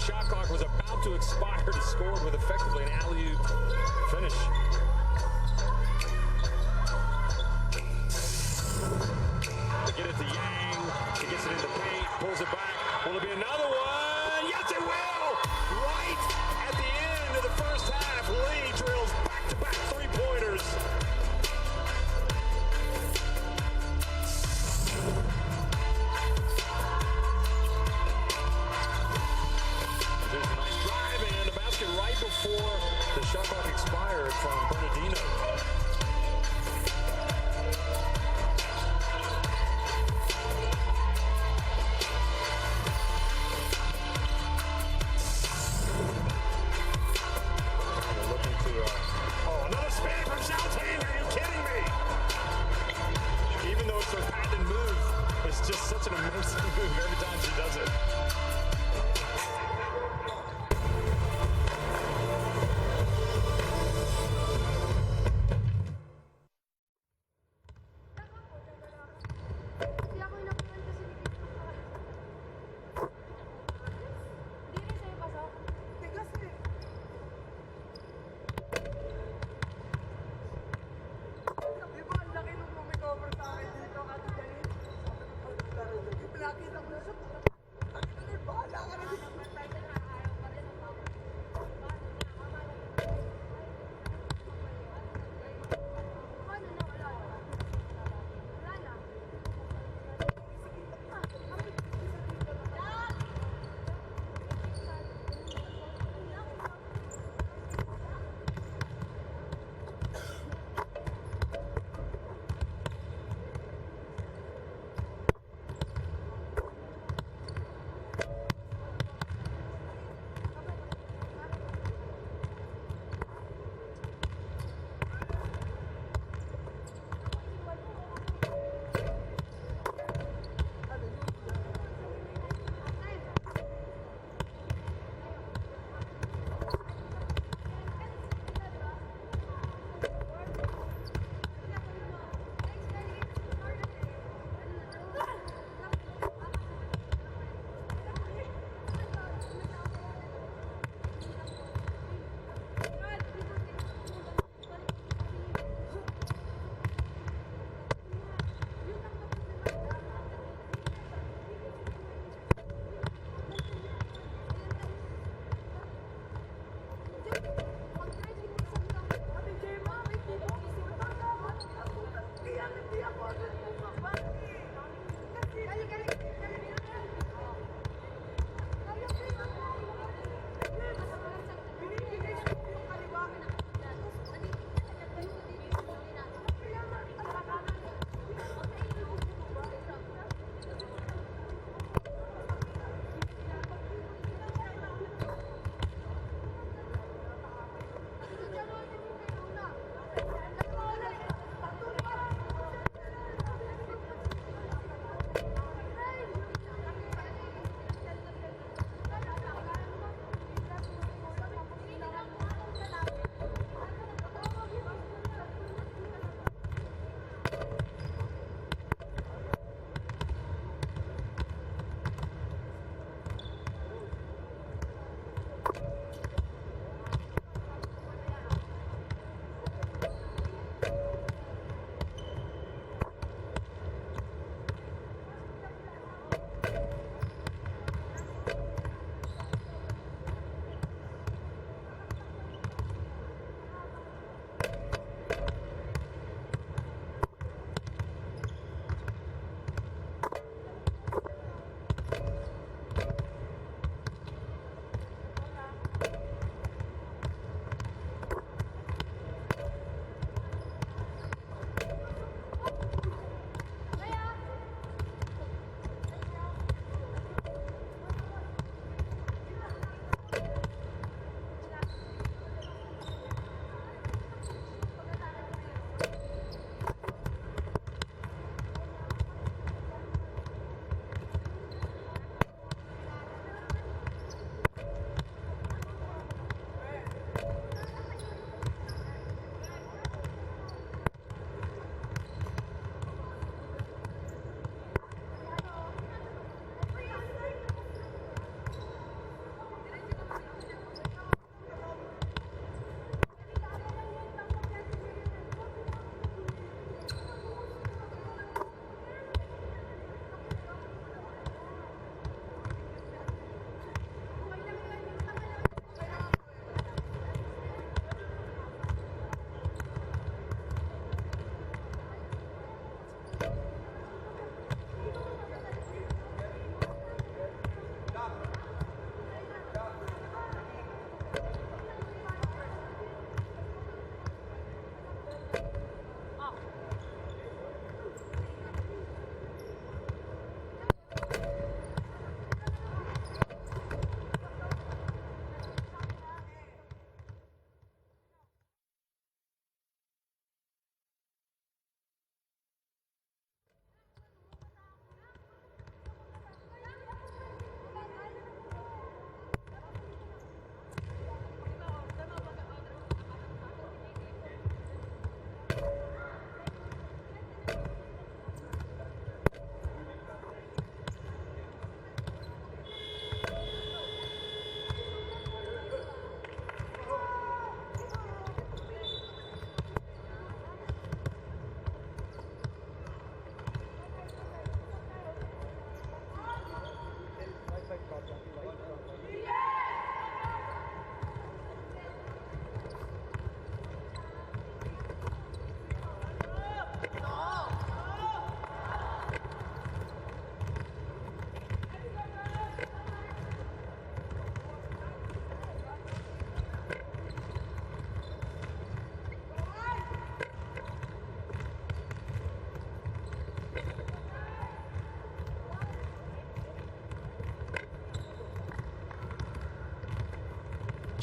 shot clock was about to expire, he scored with effectively an alley-oop finish. They get it to Yang. He gets it in the paint, pulls it back. Will it be another one? Yes, it will! Right at the end of the first half, Lee drills back-to-back three-pointers. There's a nice drive and a basket right before the shot clock expired from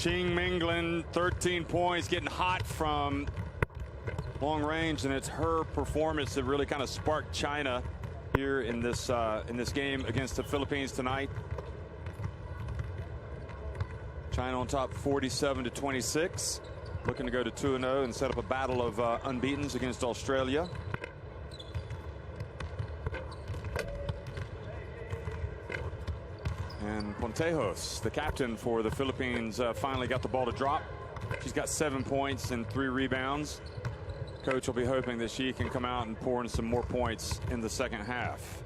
Ching Minglin, 13 points, getting hot from long range, and it's her performance that really kind of sparked China here in this game against the Philippines tonight. China on top 47-26, looking to go to 2-0 and set up a battle of unbeatens against Australia. And Pontejos, the captain for the Philippines, finally got the ball to drop. She's got 7 points and 3 rebounds. Coach will be hoping that she can come out and pour in some more points in the second half.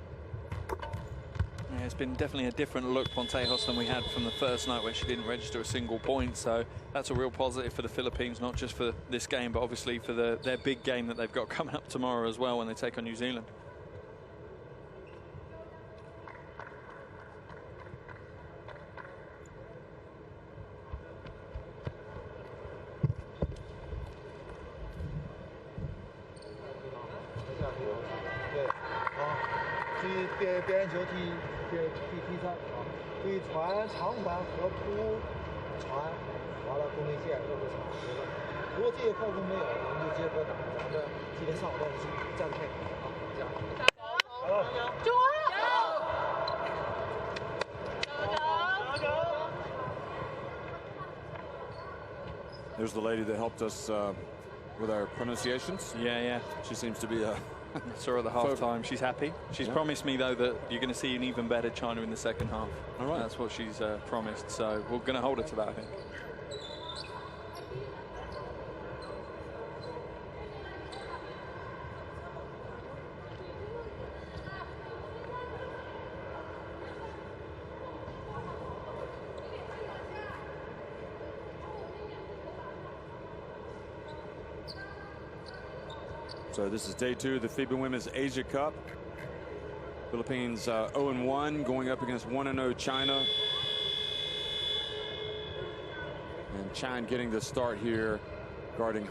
Yeah, it's been definitely a different look, Pontejos, than we had from the first night where she didn't register a single point. So that's a real positive for the Philippines, not just for this game, but obviously for their big game that they've got coming up tomorrow as well when they take on New Zealand. There's the lady that helped us with our pronunciations. Yeah. She seems to be saw her at the half-time. She's happy. She's promised me, though, that you're going to see an even better China in the second half. All right. That's what she's promised. So we're going to hold her to that, I think. So this is day 2 of the Fiba Women's Asia Cup. Philippines 0-1 going up against 1-0 China. And Chan getting the start here, guarding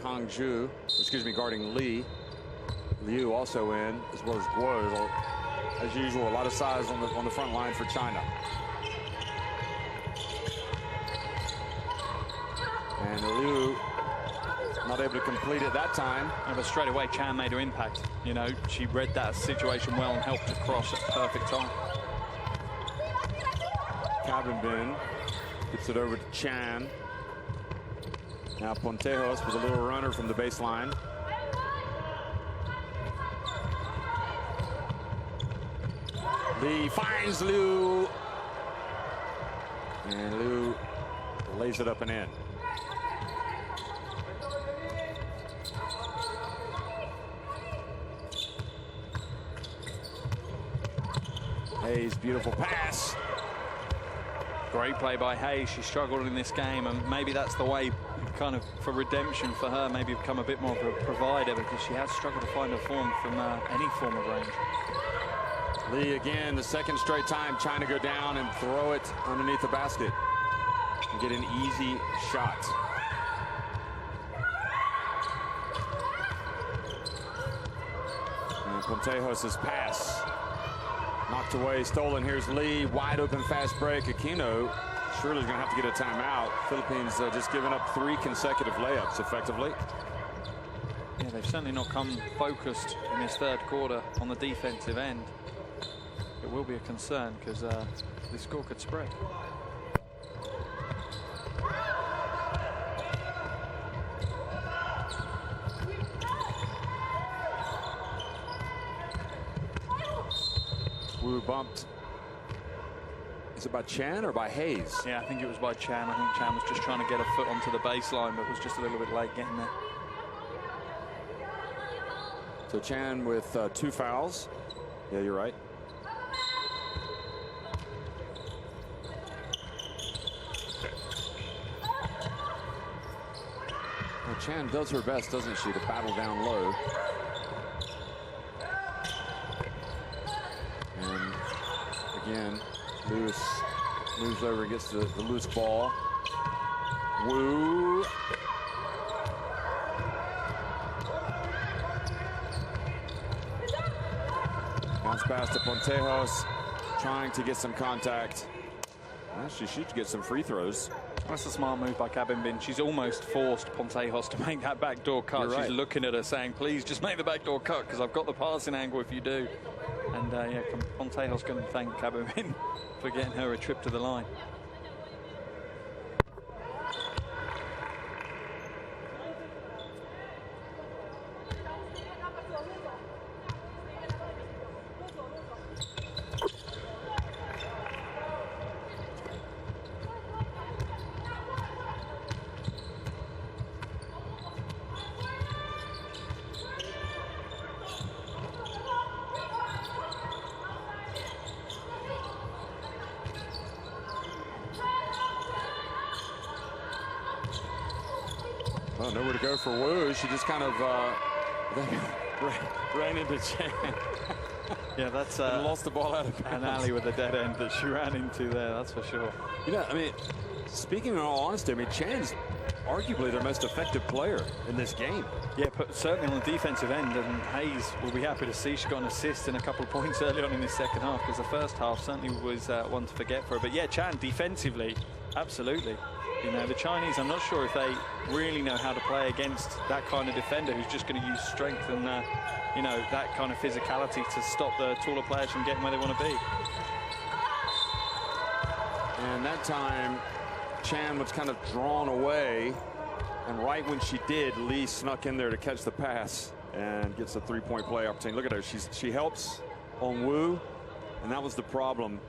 guarding Lee. Liu also in, as well as Guo. As usual, a lot of size on the front line for China. And Liu not able to complete it that time. But straight away, Chan made her impact. You know, she read that situation well and helped to cross at the perfect time. Cabin Bin gets it over to Chan. Now Pontejos with a little runner from the baseline. Lee finds Liu. And Liu lays it up and in. Hayes, beautiful pass. Great play by Hayes. She struggled in this game, and maybe that's the way, kind of, for redemption for her, maybe become a bit more of a provider, because she has struggled to find her form from any form of range. Lee again, the second straight time trying to go down and throw it underneath the basket and get an easy shot. And Pontejos' pass knocked away, stolen. Here's Lee, wide open, fast break. Aquino surely is going to have to get a timeout. Philippines just giving up 3 consecutive layups effectively. Yeah, they've certainly not come focused in this third quarter on the defensive end. It will be a concern because the score could spread. Wu bumped. Is it by Chan or by Hayes? Yeah, I think it was by Chan. I think Chan was just trying to get a foot onto the baseline, but was just a little bit late getting there. So Chan with 2 fouls. Yeah, you're right. Well, Chan does her best, doesn't she, to battle down low. And again, Lewis moves over and gets the loose ball. Wu. Bounce pass to Pontejos, trying to get some contact. Well, she should get some free throws. That's a smart move by Cabinbin. She's almost forced Pontejos to make that backdoor cut. Right. She's looking at her saying, please just make the backdoor cut because I've got the passing angle if you do. And yeah, Pontejos going to thank Cabinbin for getting her a trip to the line. Well, nowhere to go for Wu. She just kind of ran into Chan. Yeah, that's and lost the ball out of bounds. An alley with a dead end that she ran into there, that's for sure. You know, I mean, speaking in all honesty, I mean, Chan's arguably their most effective player in this game. Yeah, but certainly on the defensive end, and Hayes will be happy to see she got an assist and a couple of points early on in this second half, because the first half certainly was one to forget for her. But yeah, Chan defensively, absolutely. You know, the Chinese, I'm not sure if they really know how to play against that kind of defender who's just going to use strength and, you know, that kind of physicality to stop the taller players from getting where they want to be. And that time, Chan was kind of drawn away. And right when she did, Lee snuck in there to catch the pass and gets a three-point play opportunity. Look at her. She helps on Wu, and that was the problem.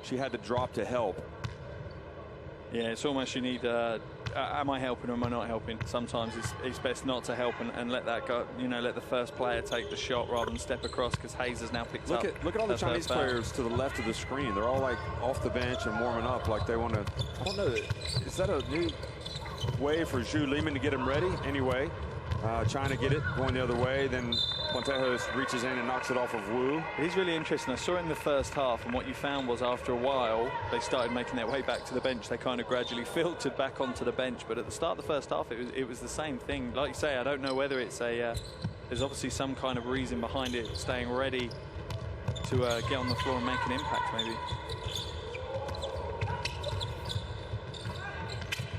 She had to drop to help. Yeah, it's almost you need, am I helping or am I not helping? Sometimes it's best not to help and let that go, you know, let the first player take the shot rather than step across, because Hayes has now picked up. Look at all the Chinese players to the left of the screen. They're all like off the bench and warming up like they want to. I don't know. Is that a new way for Zhu Liman to get him ready? Anyway, trying to get it going the other way. Then Pontejos reaches in and knocks it off of Wu. It is really interesting. I saw it in the first half, and what you found was after a while, they started making their way back to the bench. They kind of gradually filtered back onto the bench. But at the start of the first half, it was the same thing. Like you say, I don't know whether it's there's obviously some kind of reason behind it, staying ready to get on the floor and make an impact, maybe.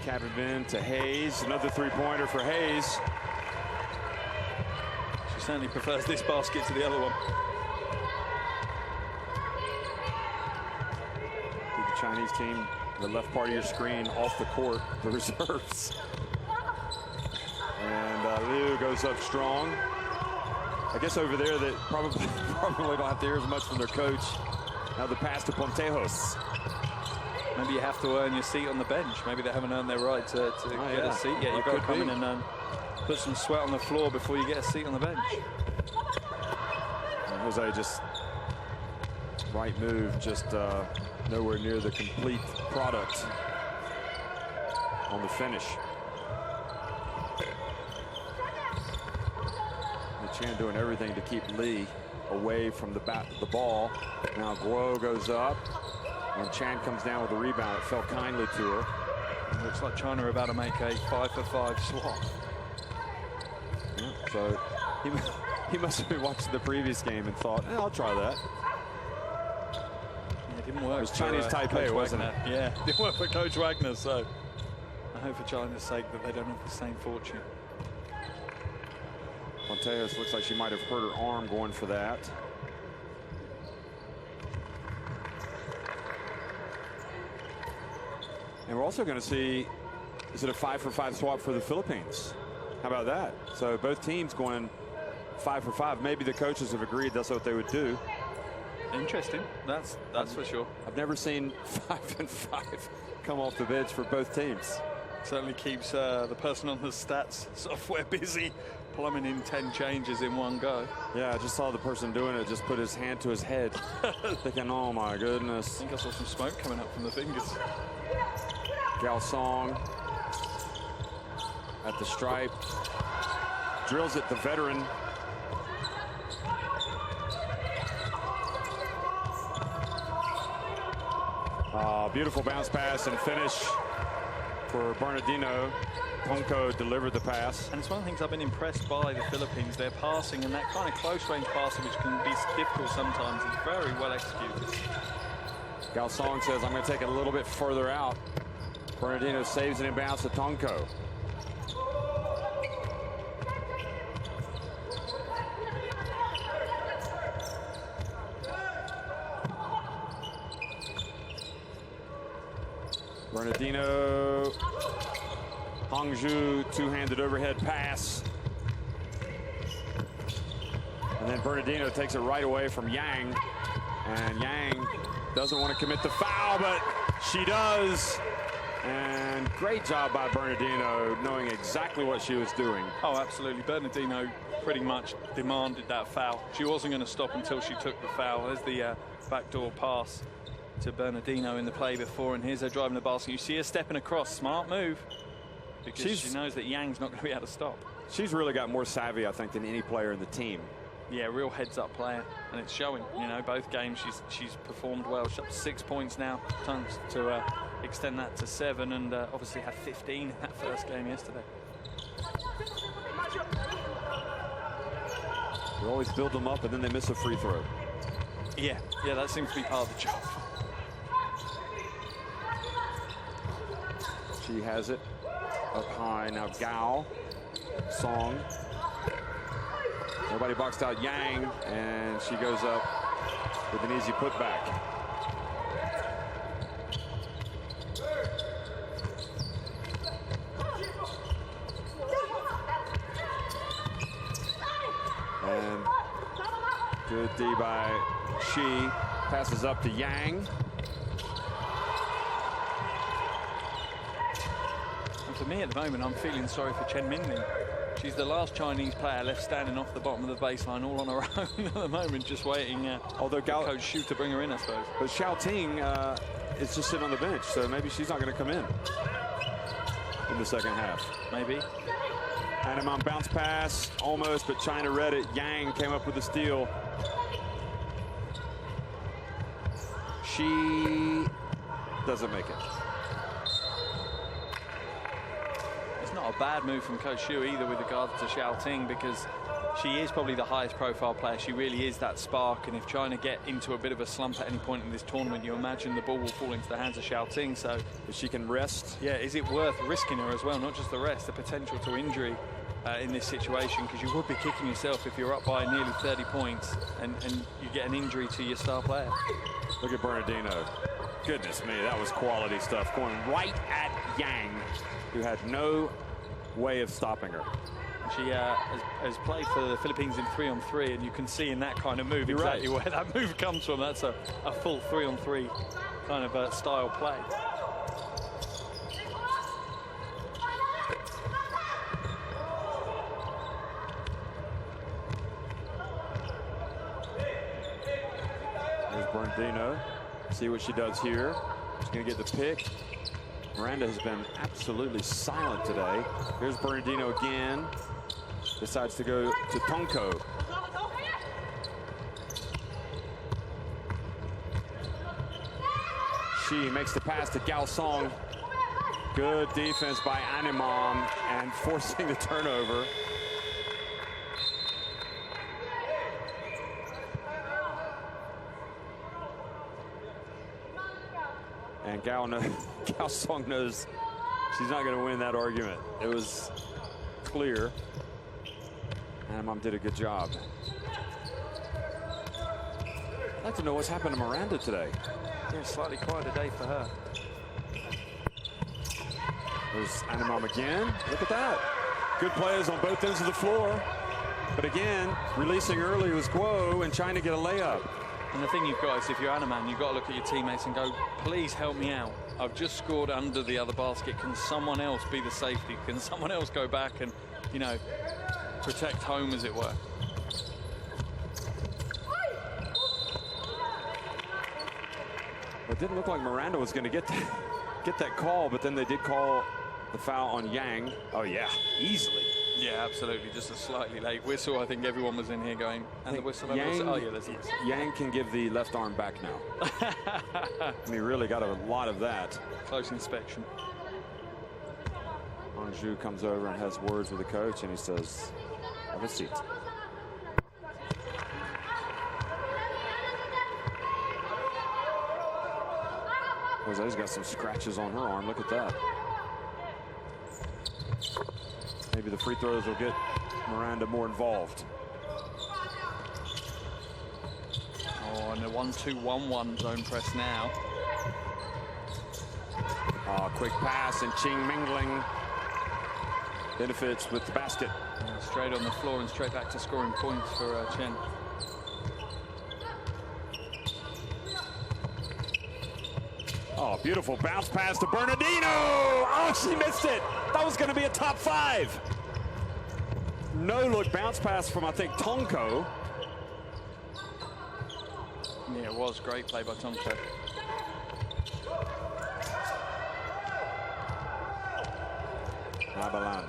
Cabinbin to Hayes. Another three-pointer for Hayes. Certainly prefers this basket to the other one. The Chinese team, the left part of your screen, off the court, the reserves. And Liu goes up strong. I guess over there they probably don't have to hear as much from their coach. Now the pass to Pontejos. Maybe you have to earn your seat on the bench. Maybe they haven't earned their right to get a seat yet. You've got to come in and put some sweat on the floor before you get a seat on the bench. And Jose just right move, just nowhere near the complete product on the finish. Chan doing everything to keep Lee away from the ball. Now Guo goes up, and Chan comes down with the rebound. It fell kindly to her. It looks like China are about to make a 5-for-5 swap. Yeah, so he must have been watching the previous game and thought, I'll try that. Yeah, it didn't work. It was Chinese Taipei, wasn't it? Yeah, it didn't work for Coach Wagner, so I hope for China's sake that they don't have the same fortune. Pontejos looks like she might have hurt her arm going for that. And we're also going to see, is it a 5-for-5 swap for the Philippines? How about that? So both teams going 5-for-5. Maybe the coaches have agreed that's what they would do. Interesting. That's for sure. I've never seen 5-and-5 come off the bench for both teams. Certainly keeps the person on the stats software busy, plumbing in 10 changes in one go. Yeah, I just saw the person doing it just put his hand to his head, thinking, oh my goodness. I think I saw some smoke coming up from the fingers. Gao Song at the stripe, drills it, the veteran. Beautiful bounce pass and finish for Bernardino. Ponko delivered the pass. And it's one of the things I've been impressed by the Philippines. Their passing and that kind of close-range passing, which can be difficult sometimes, is very well executed. Gao Song says, I'm going to take it a little bit further out. Bernardino saves an inbounds to Tonko. Bernardino, Hongju, two-handed overhead pass. And then Bernardino takes it right away from Yang. And Yang doesn't want to commit the foul, but she does. And great job by Bernardino, knowing exactly what she was doing. Oh, absolutely. Bernardino pretty much demanded that foul. She wasn't going to stop until she took the foul. There's the backdoor pass to Bernardino in the play before, and here's her driving the basket. You see her stepping across. Smart move, because she knows that Yang's not going to be able to stop. She's really got more savvy, I think, than any player in the team. Yeah, real heads-up player, and it's showing. You know, both games she's performed well. She's up to 6 points now, tons to extend that to 7, and obviously had 15 in that first game yesterday. We always build them up, and then they miss a free throw. Yeah, that seems to be part of the job. She has it up high. Now Gao, Song. Nobody boxed out Yang, and she goes up with an easy putback. And good D by Shi. Passes up to Yang. For me at the moment, I'm feeling sorry for Chen Minli. She's the last Chinese player left standing off the bottom of the baseline all on her own at the moment, just waiting although Coach Shu to bring her in, I suppose. But Xiao Ting is just sitting on the bench, so maybe she's not going to come in the second half. Maybe. Anamon bounce pass, almost, but China read it. Yang came up with the steal. She doesn't make it. Not a bad move from Coach Shu either with regards to Xiao Ting, because she is probably the highest profile player. She really is that spark, and if China get into a bit of a slump at any point in this tournament, you imagine the ball will fall into the hands of Xiao Ting. So if she can rest, yeah, is it worth risking her as well? Not just the rest, the potential to injury in this situation, because you would be kicking yourself if you're up by nearly 30 points and you get an injury to your star player. Look at Bernardino. Goodness me, that was quality stuff, going right at Yang, who had no way of stopping her. She has played for the Philippines in 3-on-3, and you can see in that kind of move exactly where that move comes from. That's a full 3-on-3 kind of style play. There's Bernardino. See what she does here. She's going to get the pick. Miranda has been absolutely silent today. Here's Bernardino again. Decides to go to Tonko. She makes the pass to Gao Song. Good defense by Animam and forcing the turnover. And Gao Song knows she's not going to win that argument. It was clear. Animam did a good job. I'd like to know what's happened to Miranda today. Yeah, slightly quieter day for her. There's Animam again. Look at that. Good plays on both ends of the floor. But again, releasing early was Guo and trying to get a layup. And the thing you've got is, if you're Animam, you've got to look at your teammates and go, please help me out. I've just scored under the other basket. Can someone else be the safety? Can someone else go back and, you know, protect home, as it were? It didn't look like Miranda was going to get that call, but then they did call the foul on Yang. Oh, yeah, easily. Yeah, absolutely. Just a slightly late whistle. I think everyone was in here going, and the whistle. Yang, oh, yeah, there's a whistle. Yang can give the left arm back now. And he really got a lot of that. Close inspection. Hongju comes over and has words with the coach, and he says, have a seat. Jose's got some scratches on her arm. Look at that. Maybe the free throws will get Miranda more involved. Oh, and a 1-2-1-1 zone press now. Oh, quick pass, and Ching Mingling benefits with the basket. Straight on the floor and straight back to scoring points for Chen. Oh, beautiful bounce pass to Bernardino. Oh, she missed it. That was going to be a top 5. No look bounce pass from, I think, Tonko. Yeah, it was great play by Tonko. Abalan.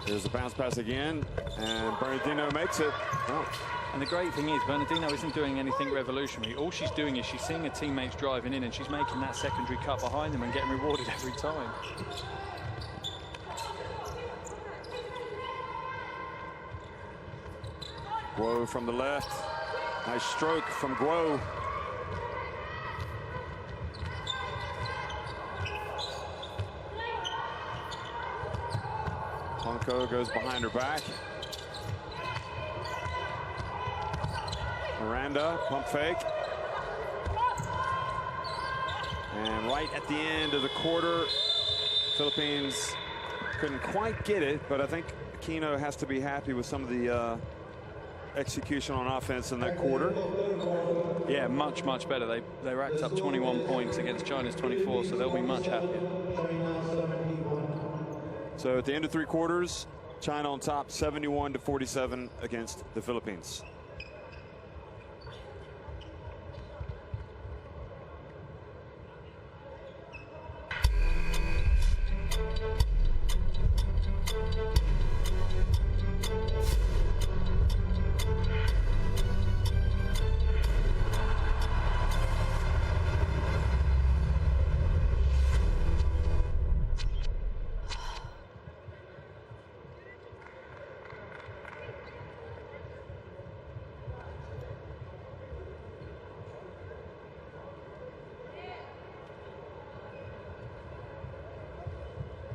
Here's a bounce pass again, and Bernardino makes it. Oh. And the great thing is, Bernardino isn't doing anything revolutionary. All she's doing is she's seeing her teammates driving in, and she's making that secondary cut behind them and getting rewarded every time. Guo from the left. Nice stroke from Guo. Tonko goes behind her back. Miranda, pump fake. And right at the end of the quarter, Philippines couldn't quite get it, but I think Aquino has to be happy with some of the execution on offense in that quarter. Yeah, much, much better. They racked up 21 points against China's 24, so they'll be much happier. So at the end of 3 quarters, China on top 71-47 against the Philippines.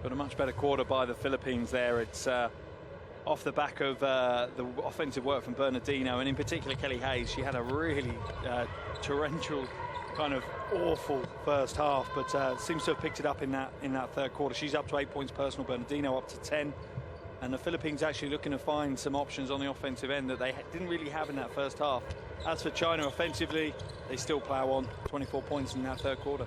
But a much better quarter by the Philippines there. It's off the back of the offensive work from Bernardino, and in particular Kelly Hayes. She had a really torrential, kind of awful first half, but seems to have picked it up in that third quarter. She's up to 8 points personal, Bernardino up to 10. And the Philippines actually looking to find some options on the offensive end that they didn't really have in that first half. As for China offensively, they still plow on. 24 points in that third quarter.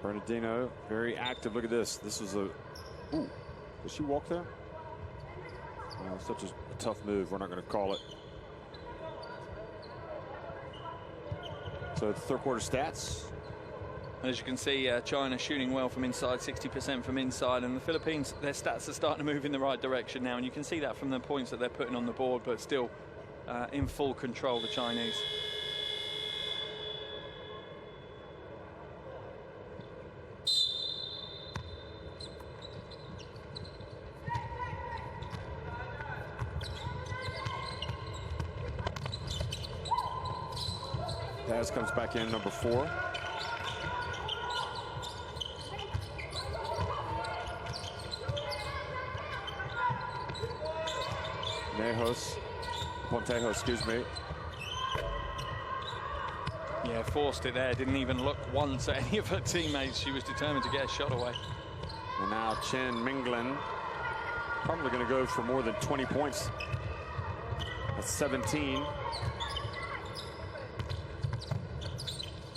Bernardino, very active. Look at this. This was a... Ooh, did she walk there? Such a tough move. We're not going to call it. So third quarter stats. As you can see, China shooting well from inside, 60% from inside, and the Philippines, their stats are starting to move in the right direction now, and you can see that from the points that they're putting on the board, but still in full control, the Chinese. Daz comes back in, number 4. Pontejo, excuse me. Yeah, forced it there. Didn't even look once at any of her teammates. She was determined to get a shot away. And now Chen Minglen, probably going to go for more than 20 points. That's 17.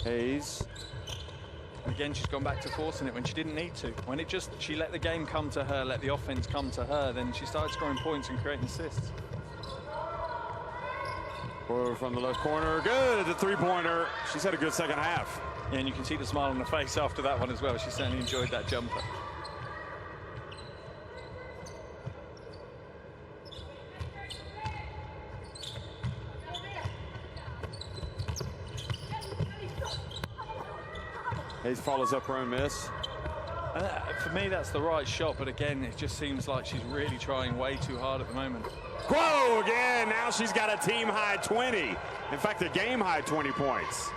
Hayes. Again, she's gone back to forcing it when she didn't need to. When she let the game come to her, let the offense come to her, then she started scoring points and creating assists. Over from the left corner, good, the three-pointer. She's had a good second half. Yeah, and you can see the smile on her face after that one as well. She certainly enjoyed that jumper. Hayes follows up her own miss. For me, that's the right shot, but again, it just seems like she's really trying way too hard at the moment. Whoa, again, now she's got a team-high 20. In fact, a game-high 20 points.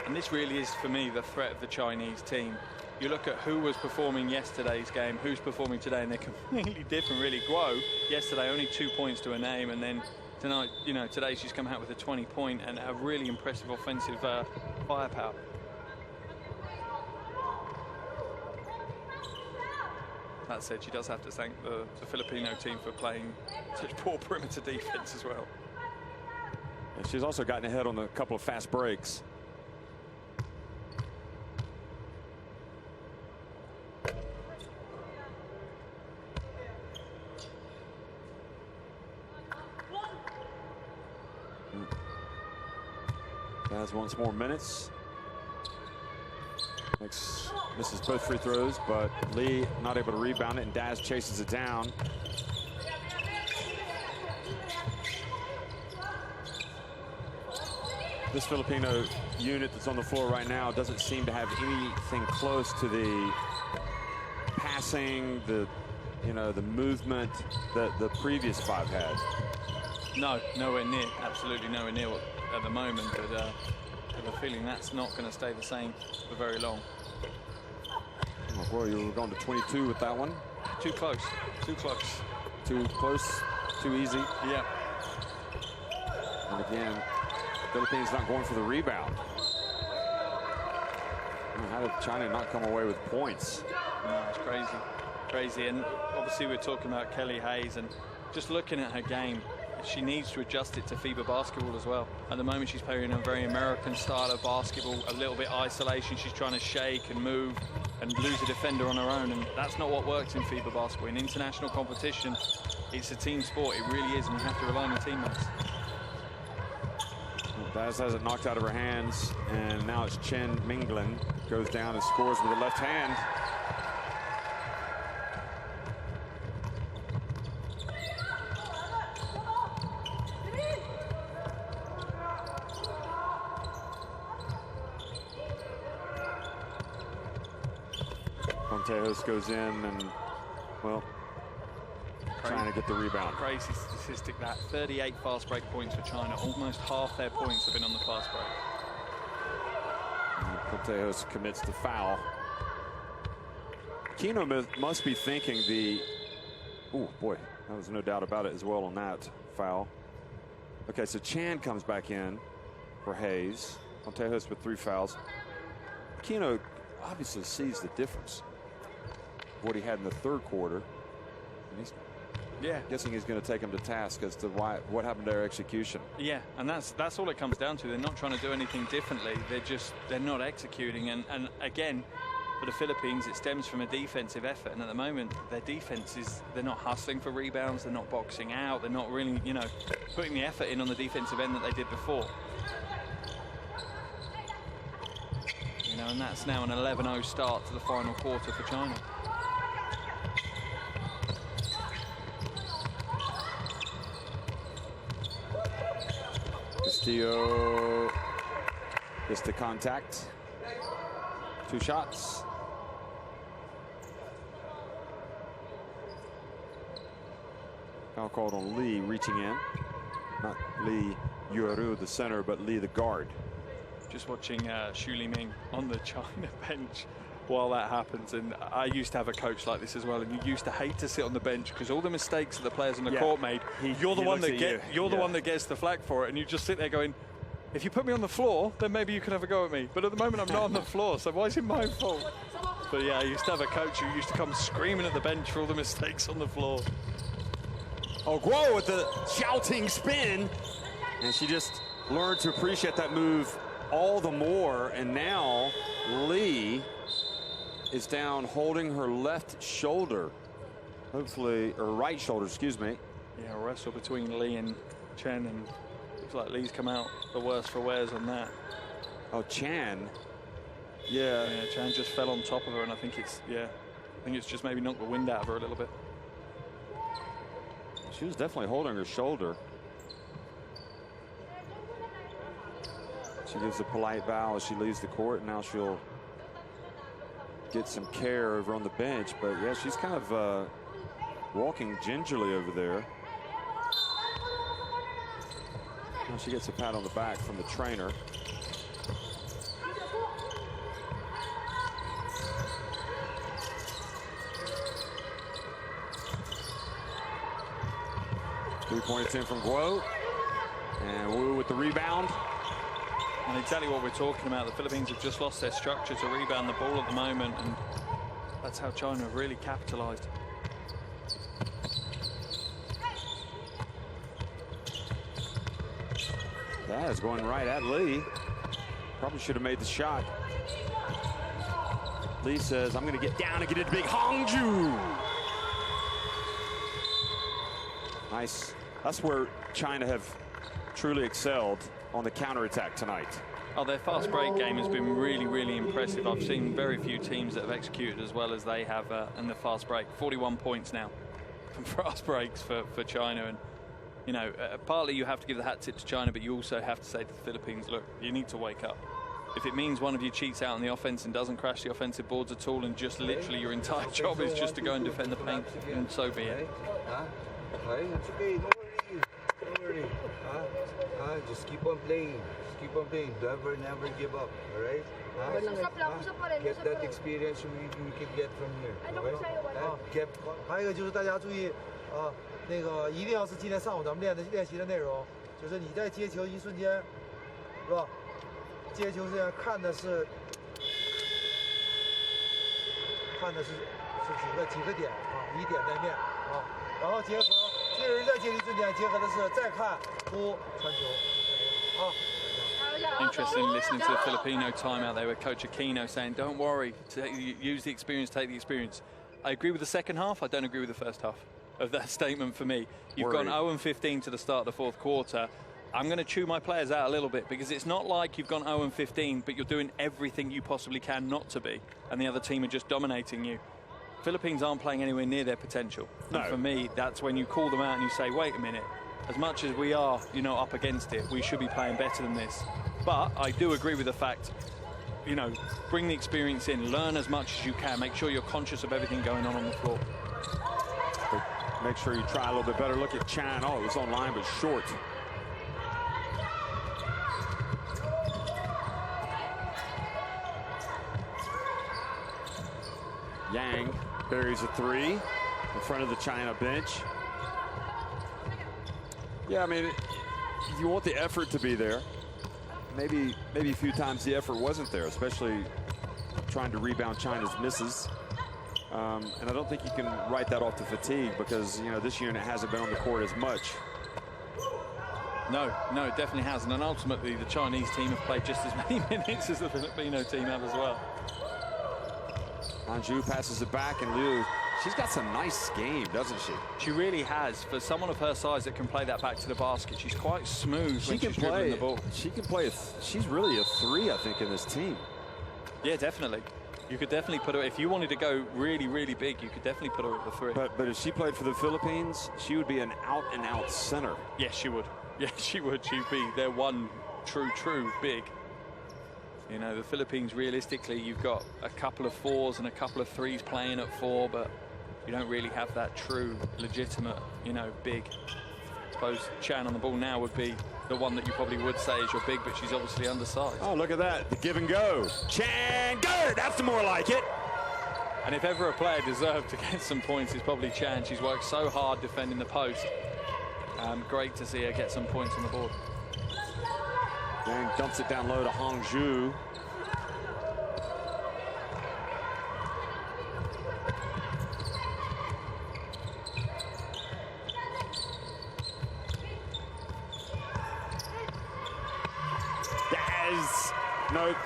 And this really is, for me, the threat of the Chinese team. You look at who was performing yesterday's game, who's performing today, and they're completely different, really. Guo, yesterday, only 2 points to her name, and then tonight, you know, today she's come out with a 20-point and a really impressive offensive firepower. That said, she does have to thank the Filipino team for playing such poor perimeter defense as well. And she's also gotten ahead on a couple of fast breaks. Has once more minutes. Misses both free throws, but Lee not able to rebound it, and Daz chases it down. This Filipino unit that's on the floor right now doesn't seem to have anything close to the passing, the movement that the previous 5 had. No, nowhere near. Absolutely nowhere near at the moment, but I have a feeling that's not going to stay the same for very long. Oh boy, you were going to 22 with that one. Too close. Too close. Too close. Too easy. Yeah. And again, Philippines not going for the rebound. How did China not come away with points? No, it's crazy. Crazy. And obviously we're talking about Kelly Hayes, and just looking at her game, she needs to adjust it to FIBA basketball as well. At the moment, she's playing a very American style of basketball, a little bit isolation. She's trying to shake and move and lose a defender on her own, and that's not what works in FIBA basketball. In international competition, it's a team sport. It really is, and you have to rely on your teammates. Daz has it knocked out of her hands, and now it's Chen Minglin. Goes down and scores with the left hand. Tejos goes in and, well, trying to get the rebound. Crazy statistic that. 38 fast break points for China. Almost half their points have been on the fast break. Tejos commits the foul. Kino must be thinking oh boy, there was no doubt about it as well on that foul. Okay, so Chan comes back in for Hayes. Tejos with 3 fouls. Kino obviously sees the difference. What he had in the third quarter, and he's guessing he's going to take him to task as to what happened to their execution. Yeah, and that's all it comes down to. They're not trying to do anything differently. They're not executing. And again, for the Philippines, it stems from a defensive effort. And at the moment, their defense they're not hustling for rebounds. They're not boxing out. They're not really, putting the effort in on the defensive end that they did before. And that's now an 11-0 start to the final quarter for China. Castillo gets the contact. 2 shots. Foul called on Lee reaching in. Not Lee Yueru, the center, but Lee, the guard. Just watching Xu Liming on the China bench while that happens, and I used to have a coach like this as well, and you used to hate to sit on the bench because all the mistakes that the players on the court made, you're the one that gets the flag for it, and you just sit there going, if you put me on the floor, then maybe you can have a go at me, but at the moment I'm not on the floor, so why is it my fault? But yeah, I used to have a coach who used to come screaming at the bench for all the mistakes on the floor. Oh, Guo with the shouting spin, and she just learned to appreciate that move all the more, and now Lee is down holding her left shoulder, hopefully, or right shoulder, excuse me. Yeah, a wrestle between Lee and Chen, and looks like Lee's come out the worst for wears on that. Oh, Chan. Yeah, Chan just fell on top of her, and I think it's just maybe knocked the wind out of her a little bit. She was definitely holding her shoulder. She gives a polite bow as she leaves the court, and now she'll get some care over on the bench. But yeah, she's kind of walking gingerly over there. Now she gets a pat on the back from the trainer. Three-point attempt from Guo. And Wu with the rebound. And exactly what we're talking about. The Philippines have just lost their structure to rebound the ball at the moment, and that's how China have really capitalized. That is going right at Lee. Probably should have made the shot. Lee says, I'm going to get down and get into big Hongju. Nice. That's where China have truly excelled on the counterattack tonight. Oh, their fast break game has been really, really impressive. I've seen very few teams that have executed as well as they have in the fast break. 41 points now from fast breaks for China. And, you know, partly you have to give the hat tip to China, but you also have to say to the Philippines, look, you need to wake up. If it means one of you cheats out on the offense and doesn't crash the offensive boards at all, and just literally your entire job is just to go and defend the paint, and so be it. It's okay, don't worry. Just keep on playing. Just keep on playing. Never give up. All right? Get that experience we can get from here. Okay? 还有一个就是大家注意那个一定要是今天上午咱们练习的内容，就是你在接球一瞬间，是吧？接球这样看的是几个点啊，以点带面啊，然后结合接人在接力瞬间结合的是再看突传球啊。 Interesting listening to the Filipino timeout there with Coach Aquino saying, don't worry, use the experience, take the experience. I agree with the second half. I don't agree with the first half of that statement for me. You've gone 0-15 to the start of the fourth quarter. I'm going to chew my players out a little bit because it's not like you've gone 0-15, but you're doing everything you possibly can not to be, and the other team are just dominating you. Philippines aren't playing anywhere near their potential. No. And for me, that's when you call them out and you say, wait a minute, as much as we are, you know, up against it, we should be playing better than this. But I do agree with the fact, you know, bring the experience in, learn as much as you can, make sure you're conscious of everything going on the floor. Make sure you try a little bit better. Look at Chan. Oh, it was on line, but short. Yang buries a three in front of the China bench. Yeah, I mean, you want the effort to be there. Maybe a few times the effort wasn't there, especially trying to rebound China's misses. And I don't think you can write that off to fatigue because, you know, this unit hasn't been on the court as much. No, it definitely hasn't. And ultimately, the Chinese team have played just as many minutes as the Filipino team have as well. Anju passes it back, and Liu, she's got some nice game, doesn't she? She really has. For someone of her size that can play that back to the basket, she's quite smooth when she's dribbling the ball. She can play. She's really a three, I think, in this team. Yeah, definitely. You could definitely put her, if you wanted to go really, really big, you could definitely put her at the three. But if she played for the Philippines, she would be an out-and-out center. Yes, she would. Yes, she would. She'd be their one true big. You know, the Philippines, realistically, you've got a couple of fours and a couple of threes playing at four, but you don't really have that true, legitimate, you know, big. I suppose Chan on the ball now would be the one that you probably would say is your big, but she's obviously undersized. Oh, look at that. The give and go. Chan, good. That's the more like it. And if ever a player deserved to get some points, it's probably Chan. She's worked so hard defending the post. Great to see her get some points on the board. Yang dumps it down low to Hongju.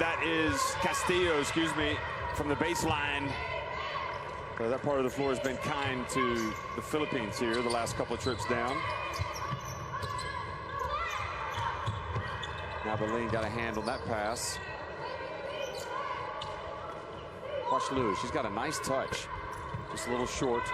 That is Castillo, excuse me, from the baseline. So that part of the floor has been kind to the Philippines here the last couple of trips down. Now Boleyn got a hand on that pass. Watch Liu, she's got a nice touch. Just a little short.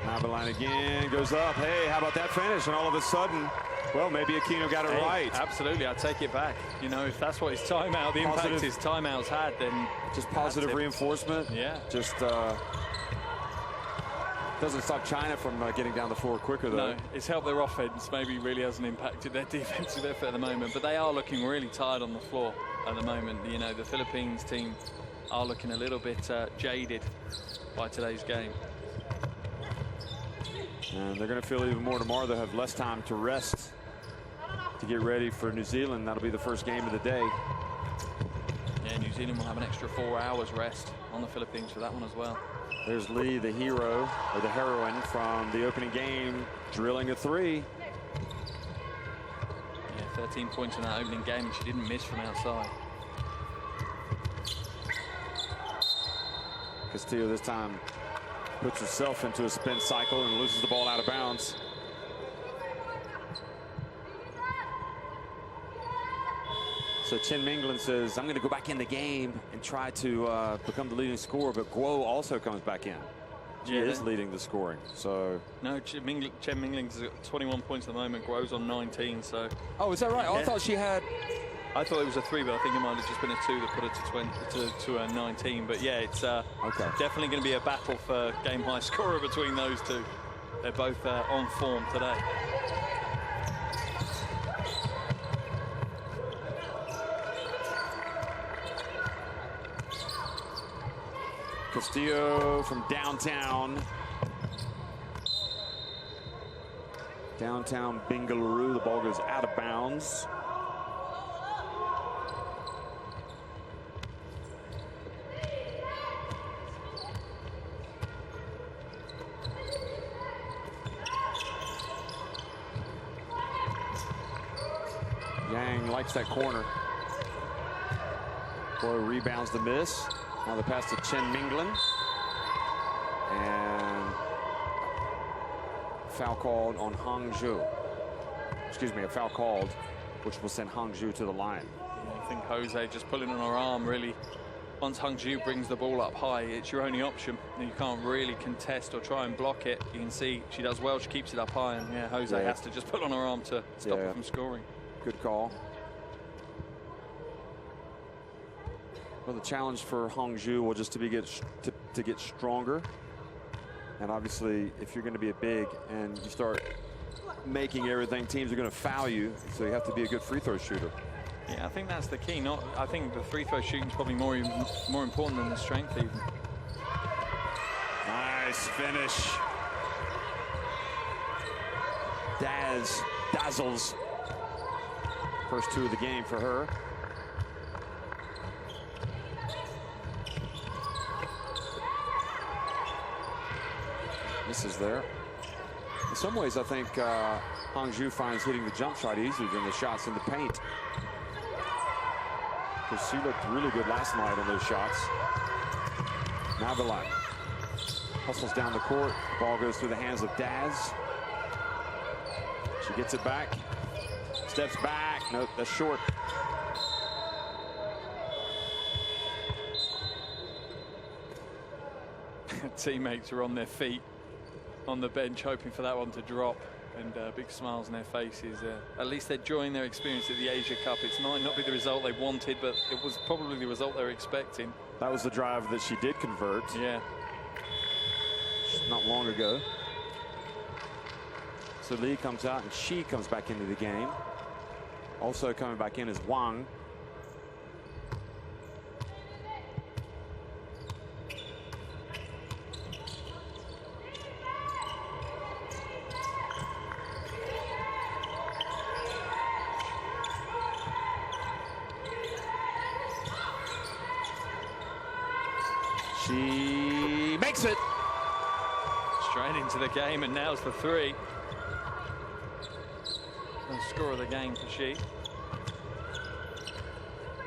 Nabelan again goes up. Hey, how about that finish? And all of a sudden, well, maybe Aquino got it right. Absolutely, I take it back. You know, if that's what his timeout, the impact his timeouts had, then just positive reinforcement. Yeah. Just doesn't stop China from getting down the floor quicker, though. No, it's helped their offense. Maybe really hasn't impacted their defensive effort at the moment. But they are looking really tired on the floor at the moment. You know, the Philippines team are looking a little bit jaded by today's game. And they're going to feel even more tomorrow. They'll have less time to rest to get ready for New Zealand. That'll be the first game of the day. Yeah, New Zealand will have an extra 4 hours rest on the Philippines for that one as well. There's Lee, the hero, or the heroine from the opening game, drilling a three. Yeah, 13 points in that opening game, and she didn't miss from outside. Castillo this time puts herself into a spin cycle and loses the ball out of bounds. So Chen Minglan says, I'm going to go back in the game and try to become the leading scorer, but Guo also comes back in. She is leading the scoring. So no, Chen Mingling's got 21 points at the moment. Guo's on 19. So oh, is that right? Yeah. Oh, I thought she had. I thought it was a 3, but I think it might have just been a 2 that put her to 19. But yeah, it's definitely going to be a battle for game high scorer between those two. They're both on form today. Castillo from downtown. Downtown Bengaluru. The ball goes out of bounds. Yang likes that corner. Boy rebounds the miss. Now the pass to Chen Minglan. And foul called on Hangzhou. Excuse me, a foul called, which will send Hangzhou to the line. Yeah, I think Jose just pulling on her arm, really. Once Hangzhou brings the ball up high, it's your only option. You can't really contest or try and block it. You can see she does well, she keeps it up high, and yeah, Jose has to just pull on her arm to stop her from scoring. Good call. Well, the challenge for Hangzhou will just to get stronger. And obviously, if you're going to be a big and you start making everything, teams are going to foul you. So you have to be a good free throw shooter. Yeah, I think that's the key. I think the free throw shooting is probably more important than the strength even. Nice finish. Dazzles. First 2 of the game for her. Misses there. In some ways, I think Hangzhou finds hitting the jump shot easier than the shots in the paint. Because she looked really good last night on those shots. Nabelan hustles down the court. The ball goes through the hands of Daz. She gets it back. Steps back. Nope, that's short. Teammates are on their feet on the bench hoping for that one to drop, and big smiles on their faces. At least they're enjoying their experience at the Asia Cup. It might not be the result they wanted, but it was probably the result they were expecting. That was the drive that she did convert. Yeah. Not long ago. So Lee comes out and she comes back into the game. Also coming back in is Wang. She makes it. Straight into the game, and now's the 3. The score of the game for she.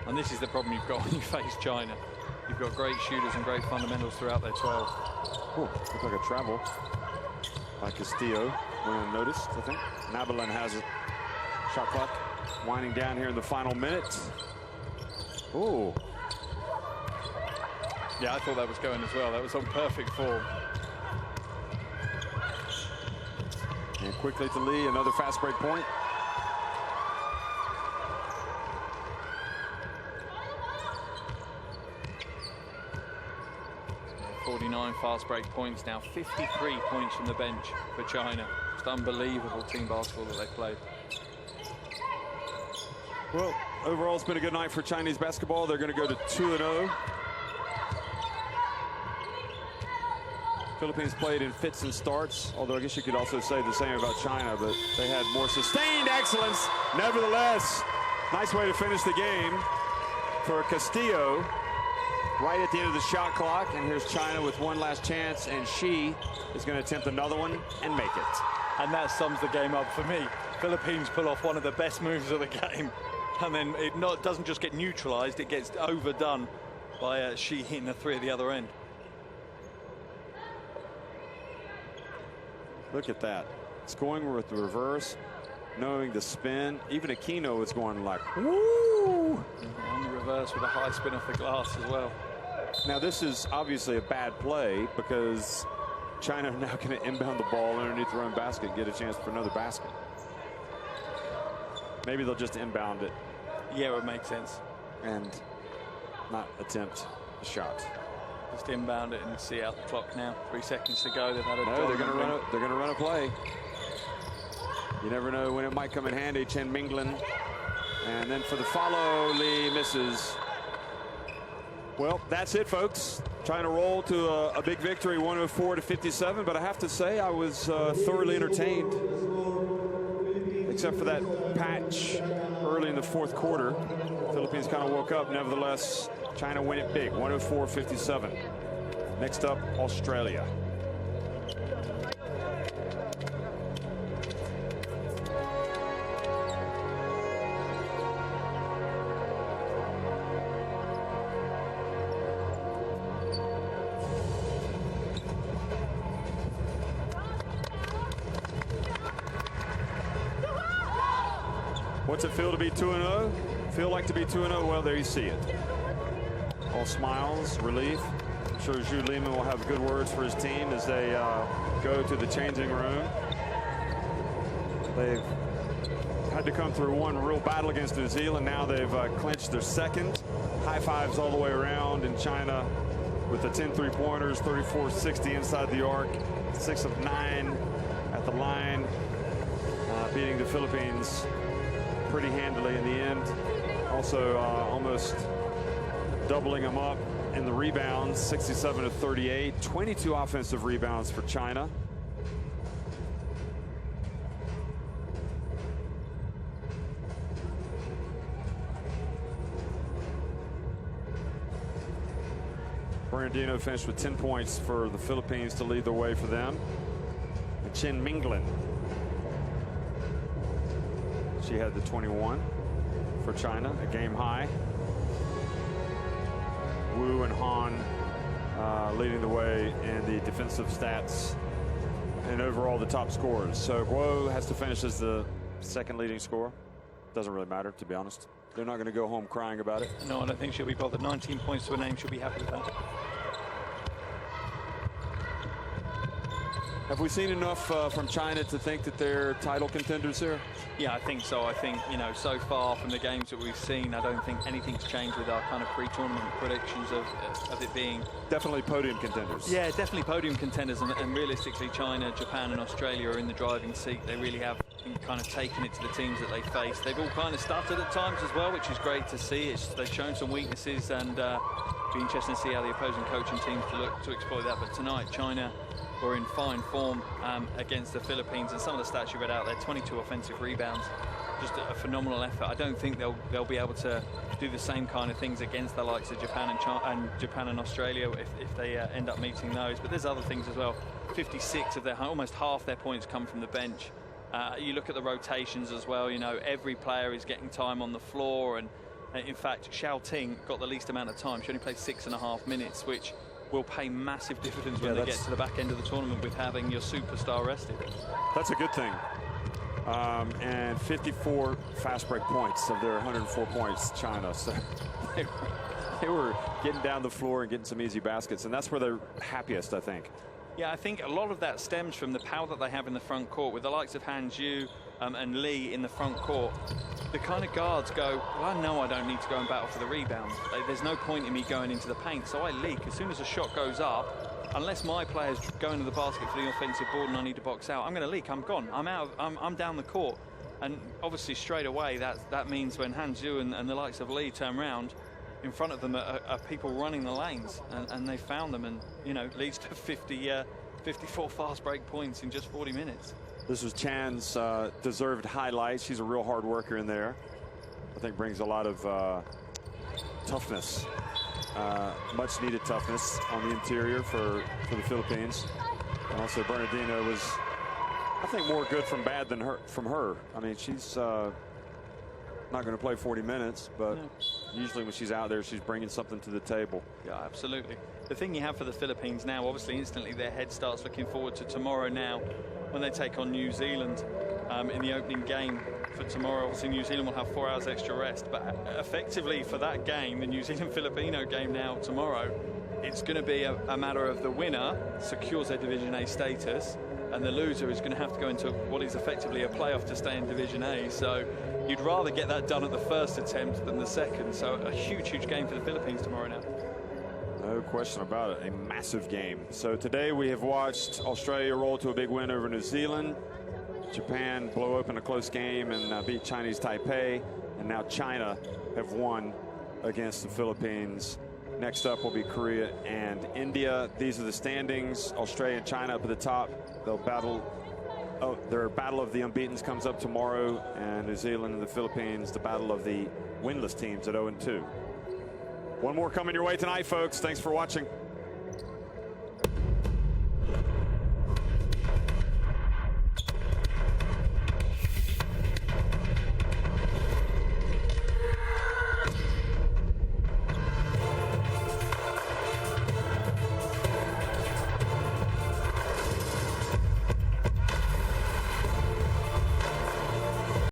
And this is the problem you've got when you face China. You've got great shooters and great fundamentals throughout their 12. Oh, looks like a travel by Castillo. Went unnoticed, I think. Nabelan has it. Shot clock winding down here in the final minute. Oh. Yeah, I thought that was going as well. That was on perfect form. quickly to Lee. Another fast break point. Yeah, 49 fast break points now. 53 points from the bench for China. Just unbelievable team basketball that they played. Well, overall, it's been a good night for Chinese basketball. They're going to go to 2-0. Philippines played in fits and starts, although I guess you could also say the same about China, but they had more sustained excellence. Nevertheless, nice way to finish the game for Castillo right at the end of the shot clock. And here's China with one last chance, and she is going to attempt another one and make it. And that sums the game up for me. Philippines pull off one of the best moves of the game. And then it doesn't just get neutralized, it gets overdone by Shi hitting a three at the other end. Look at that. It's going with the reverse, knowing the spin. Even Aquino is going like, woo! On the reverse with a high spin off the glass as well. Now, this is obviously a bad play because China are now going to inbound the ball underneath their own basket and get a chance for another basket. Maybe they'll just inbound it. Yeah, it would make sense. And not attempt a shot. Just inbound it and see out the clock now. 3 seconds to go. They've had a no, they're going to run a play. You never know when it might come in handy. Chen Minglin. And then for the follow, Lee misses. Well, that's it, folks. Trying to roll to a big victory, 104-57. But I have to say, I was thoroughly entertained. Except for that patch early in the fourth quarter. Philippines kind of woke up. Nevertheless, China win it big, 104-57. Next up, Australia. What's it feel to be 2-0? Feel like to be 2-0? Well, there you see it. All smiles, relief. I'm sure Zhu Lehman will have good words for his team as they go to the changing room. They've had to come through one real battle against New Zealand. Now they've clinched their second. High fives all the way around in China with the 10 3-pointers, 34-60 inside the arc, 6 of 9 at the line, beating the Philippines pretty handily in the end. Also almost doubling them up in the rebounds, 67-38, 22 offensive rebounds for China. Bernardino finished with 10 points for the Philippines to lead the way for them. And Chen Minglin, she had the 21 for China, a game high. Wu and Han leading the way in the defensive stats and overall the top scorers. So Guo has to finish as the second leading scorer. Doesn't really matter, to be honest. They're not going to go home crying about it. No, I don't think she'll be bothered. 19 points to a name. She'll be happy with that. Have we seen enough from China to think that they're title contenders here? Yeah, I think so. I think, you know, so far from the games that we've seen, I don't think anything's changed with our kind of pre-tournament predictions of it being... Definitely podium contenders. Yeah, definitely podium contenders. And realistically, China, Japan and Australia are in the driving seat. They really have kind of taken it to the teams that they face. They've all kind of stuttered at times as well, which is great to see. They've shown some weaknesses, and be interesting to see how the opposing coaching teams look to exploit that. But tonight, China were in fine form against the Philippines, and some of the stats you read out there, 22 offensive rebounds, just a phenomenal effort. I don't think they'll be able to do the same kind of things against the likes of Japan and Australia if they end up meeting those. But there's other things as well. 56 of their, almost half their points come from the bench. You look at the rotations as well. You know, every player is getting time on the floor, and in fact, Xiao Ting got the least amount of time. She only played 6.5 minutes, which will pay massive dividends when they get to the back end of the tournament with having your superstar rested. That's a good thing. And 54 fast break points of their 104 points, China. So they were getting down the floor and getting some easy baskets, and that's where they're happiest, I think. Yeah, I think a lot of that stems from the power that they have in the front court with the likes of Han Zhu and Lee in the front court. The kind of guards go, well, I know I don't need to go and battle for the rebound. There's no point in me going into the paint, so I leak. As soon as a shot goes up, unless my player's going to the basket for the offensive board and I need to box out, I'm going to leak. I'm gone. I'm down the court. And obviously straight away that means when Han Zhu and the likes of Lee turn around, in front of them are people running the lanes, and they found them, and leads to 54 fast break points in just 40 minutes. This was Chan's deserved highlight. She's a real hard worker in there. I think brings a lot of toughness, much needed toughness on the interior for the Philippines. And also Bernardino was, I think, more good from bad than from her. I mean, she's not going to play 40 minutes, but no. Usually when she's out there, she's bringing something to the table. Yeah, absolutely. The thing you have for the Philippines now, obviously instantly their head starts looking forward to tomorrow now when they take on New Zealand in the opening game for tomorrow. Obviously New Zealand will have 4 hours extra rest, but effectively for that game, the New Zealand-Filipino game now tomorrow, it's going to be a matter of the winner secures their Division A status, and the loser is going to have to go into what is effectively a playoff to stay in Division A. So you'd rather get that done at the first attempt than the second. So a huge, huge game for the Philippines tomorrow now. No question about it, a massive game. So today we have watched Australia roll to a big win over New Zealand, Japan blow open a close game and beat Chinese Taipei, and now China have won against the Philippines. Next up will be Korea and India. These are the standings. Australia and China up at the top. They'll battle. Their battle of the unbeatens comes up tomorrow, and New Zealand and the Philippines, the battle of the winless teams at 0-2. One more coming your way tonight, folks. Thanks for watching.